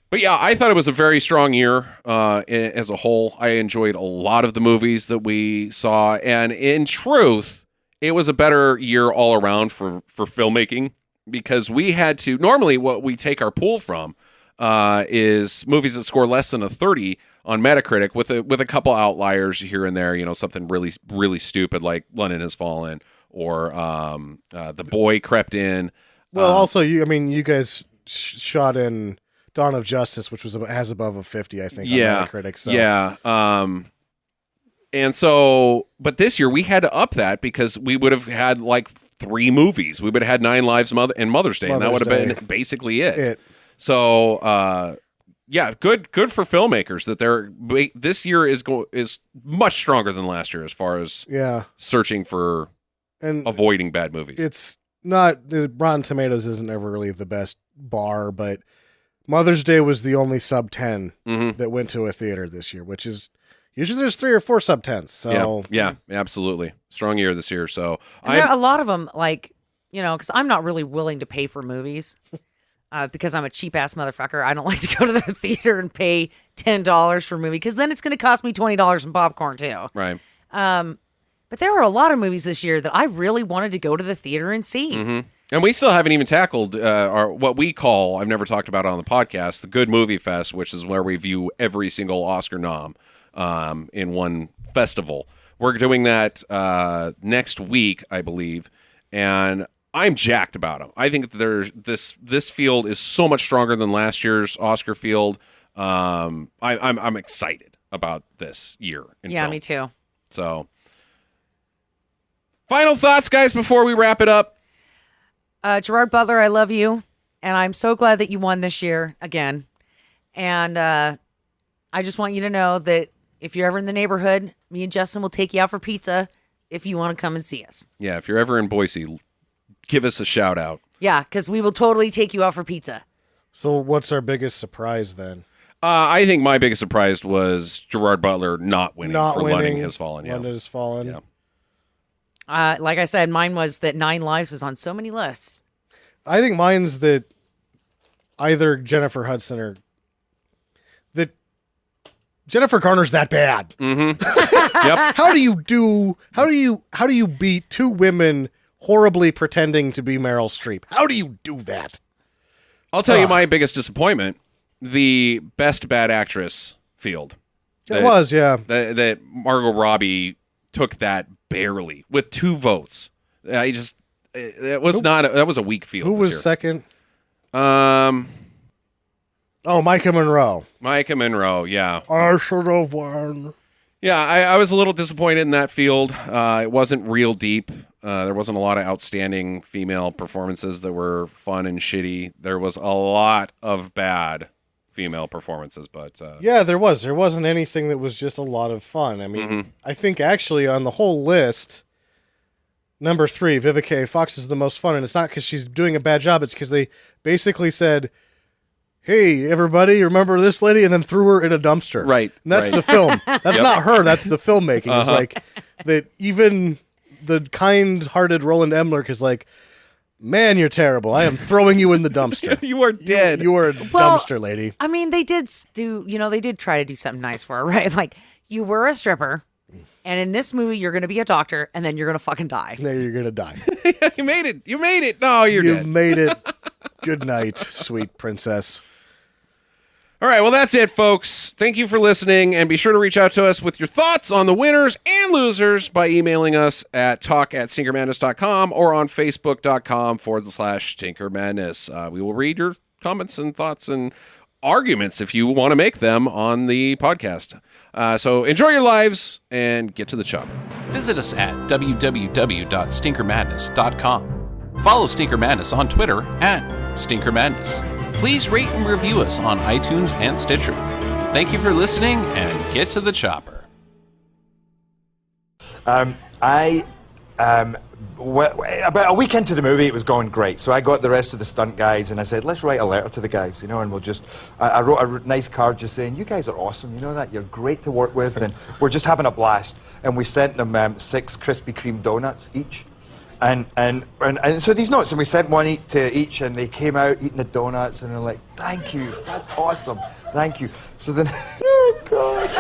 but yeah, I thought it was a very strong year as a whole. I enjoyed a lot of the movies that we saw, and in truth, it was a better year all around for filmmaking, because we had to, normally what we take our pool from is movies that score less than a 30 on Metacritic, with a couple outliers here and there, something really, really stupid like London Has Fallen, or The Boy Crept In. Well, also, you guys shot in Dawn of Justice, which has above a 50, I think, on Metacritic. So. Yeah. And so, but this year we had to up that because we would have had like 3 movies. We would have had 9 Lives and Mother's Day, and that would have been basically it. So, yeah, good for filmmakers that this year is much stronger than last year as far as searching for and avoiding bad movies. It's not, Rotten Tomatoes isn't ever really the best bar, but Mother's Day was the only sub 10 that went to a theater this year, which is usually there's 3 or 4 sub 10s. So yeah, absolutely strong year this year. So there are a lot of them, like, because I'm not really willing to pay for movies. Because I'm a cheap ass motherfucker. I don't like to go to the theater and pay $10 for a movie, because then it's going to cost me $20 in popcorn too. Right. But there were a lot of movies this year that I really wanted to go to the theater and see. Mm-hmm. And we still haven't even tackled what we call, I've never talked about it on the podcast, the Good Movie Fest, which is where we view every single Oscar nom in one festival. We're doing that next week, I believe, and I'm jacked about them. I think that this field is so much stronger than last year's Oscar field. I'm excited about this year. Yeah, me too. So, final thoughts, guys, before we wrap it up. Gerard, Butler, I love you, and I'm so glad that you won this year again. And I just want you to know that if you're ever in the neighborhood, me and Justin will take you out for pizza if you want to come and see us. Yeah, if you're ever in Boise, give us a shout out. Yeah, because we will totally take you out for pizza. So what's our biggest surprise then? I think my biggest surprise was Gerard Butler not winning for London Has Fallen. Yeah. London Has Fallen. Yeah. Like I said, mine was that 9 Lives was on so many lists. I think mine's that either Jennifer Hudson or that Jennifer Garner's that bad. Mm-hmm. Yep. How do you beat two women horribly pretending to be Meryl Streep? How do you do that? I'll tell you my biggest disappointment: the best bad actress field. It was, yeah. That Margot Robbie took that barely with 2 votes. That was a weak field. Who was second? Micah Monroe. Micah Monroe, yeah. I should have won. Yeah, I was a little disappointed in that field. It wasn't real deep. There wasn't a lot of outstanding female performances that were fun and shitty. There was a lot of bad female performances, but yeah, there was. There wasn't anything that was just a lot of fun. I mean, I think actually on the whole list, number 3, Vivica A. Fox is the most fun, and it's not because she's doing a bad job. It's because they basically said, "Hey, everybody, remember this lady?" and then threw her in a dumpster. Right. And that's the film. That's not her. That's the filmmaking. It's like that. Even the kind-hearted Roland Emmerich is like, "Man, you're terrible. I am throwing you in the dumpster. You are dead. You are a dumpster lady." I mean, they did try to do something nice for her, right? Like, you were a stripper, and in this movie, you're going to be a doctor, and then you're going to fucking die. Then you're going to die. You made it. You made it. No, you're dead. You made it. Good night, sweet princess. All right, well, that's it, folks. Thank you for listening, and be sure to reach out to us with your thoughts on the winners and losers by emailing us at talk@stinkermadness.com or on facebook.com/stinkermadness. We will read your comments and thoughts and arguments if you want to make them on the podcast. So enjoy your lives and get to the chopper. Visit us at www.stinkermadness.com. Follow Stinker Madness on Twitter @StinkerMadness. Please rate and review us on iTunes and Stitcher. Thank you for listening, and get to the chopper. About a week into the movie, it was going great. So I got the rest of the stunt guys, and I said, let's write a letter to the guys, and we'll just... I wrote a nice card just saying, you guys are awesome, you know that? You're great to work with, and we're just having a blast. And we sent them 6 Krispy Kreme donuts each. And so these notes, and we sent one to each, and they came out eating the donuts, and they're like, thank you, that's awesome, thank you. So then, oh God.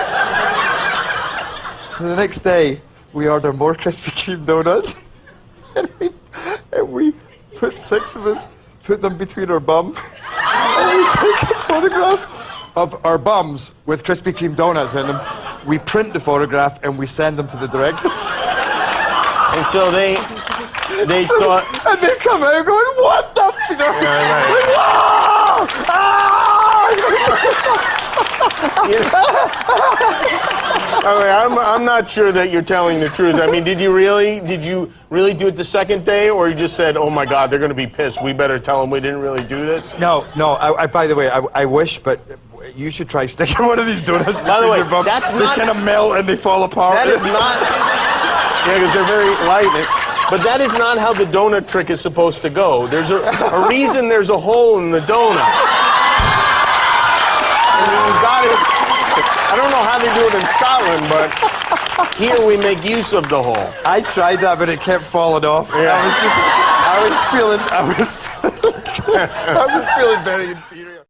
So the next day, we order more Krispy Kreme donuts, and we put 6 of us, put them between our bum, and we take a photograph of our bums with Krispy Kreme donuts in them. We print the photograph, and we send them to the directors. And so they thought... And they come out going, what the... I'm not sure that you're telling the truth. I mean, did you really do it the second day, or you just said, oh my God, they're going to be pissed, we better tell them we didn't really do this? No, by the way, I wish, but you should try sticking one of these donuts. By the way, that's not... They kind of melt and they fall apart. That is not... Yeah, because they're very light. But that is not how the donut trick is supposed to go. There's a reason there's a hole in the donut. And you got it. I don't know how they do it in Scotland, but here we make use of the hole. I tried that, but it kept falling off. Yeah. I was feeling very inferior.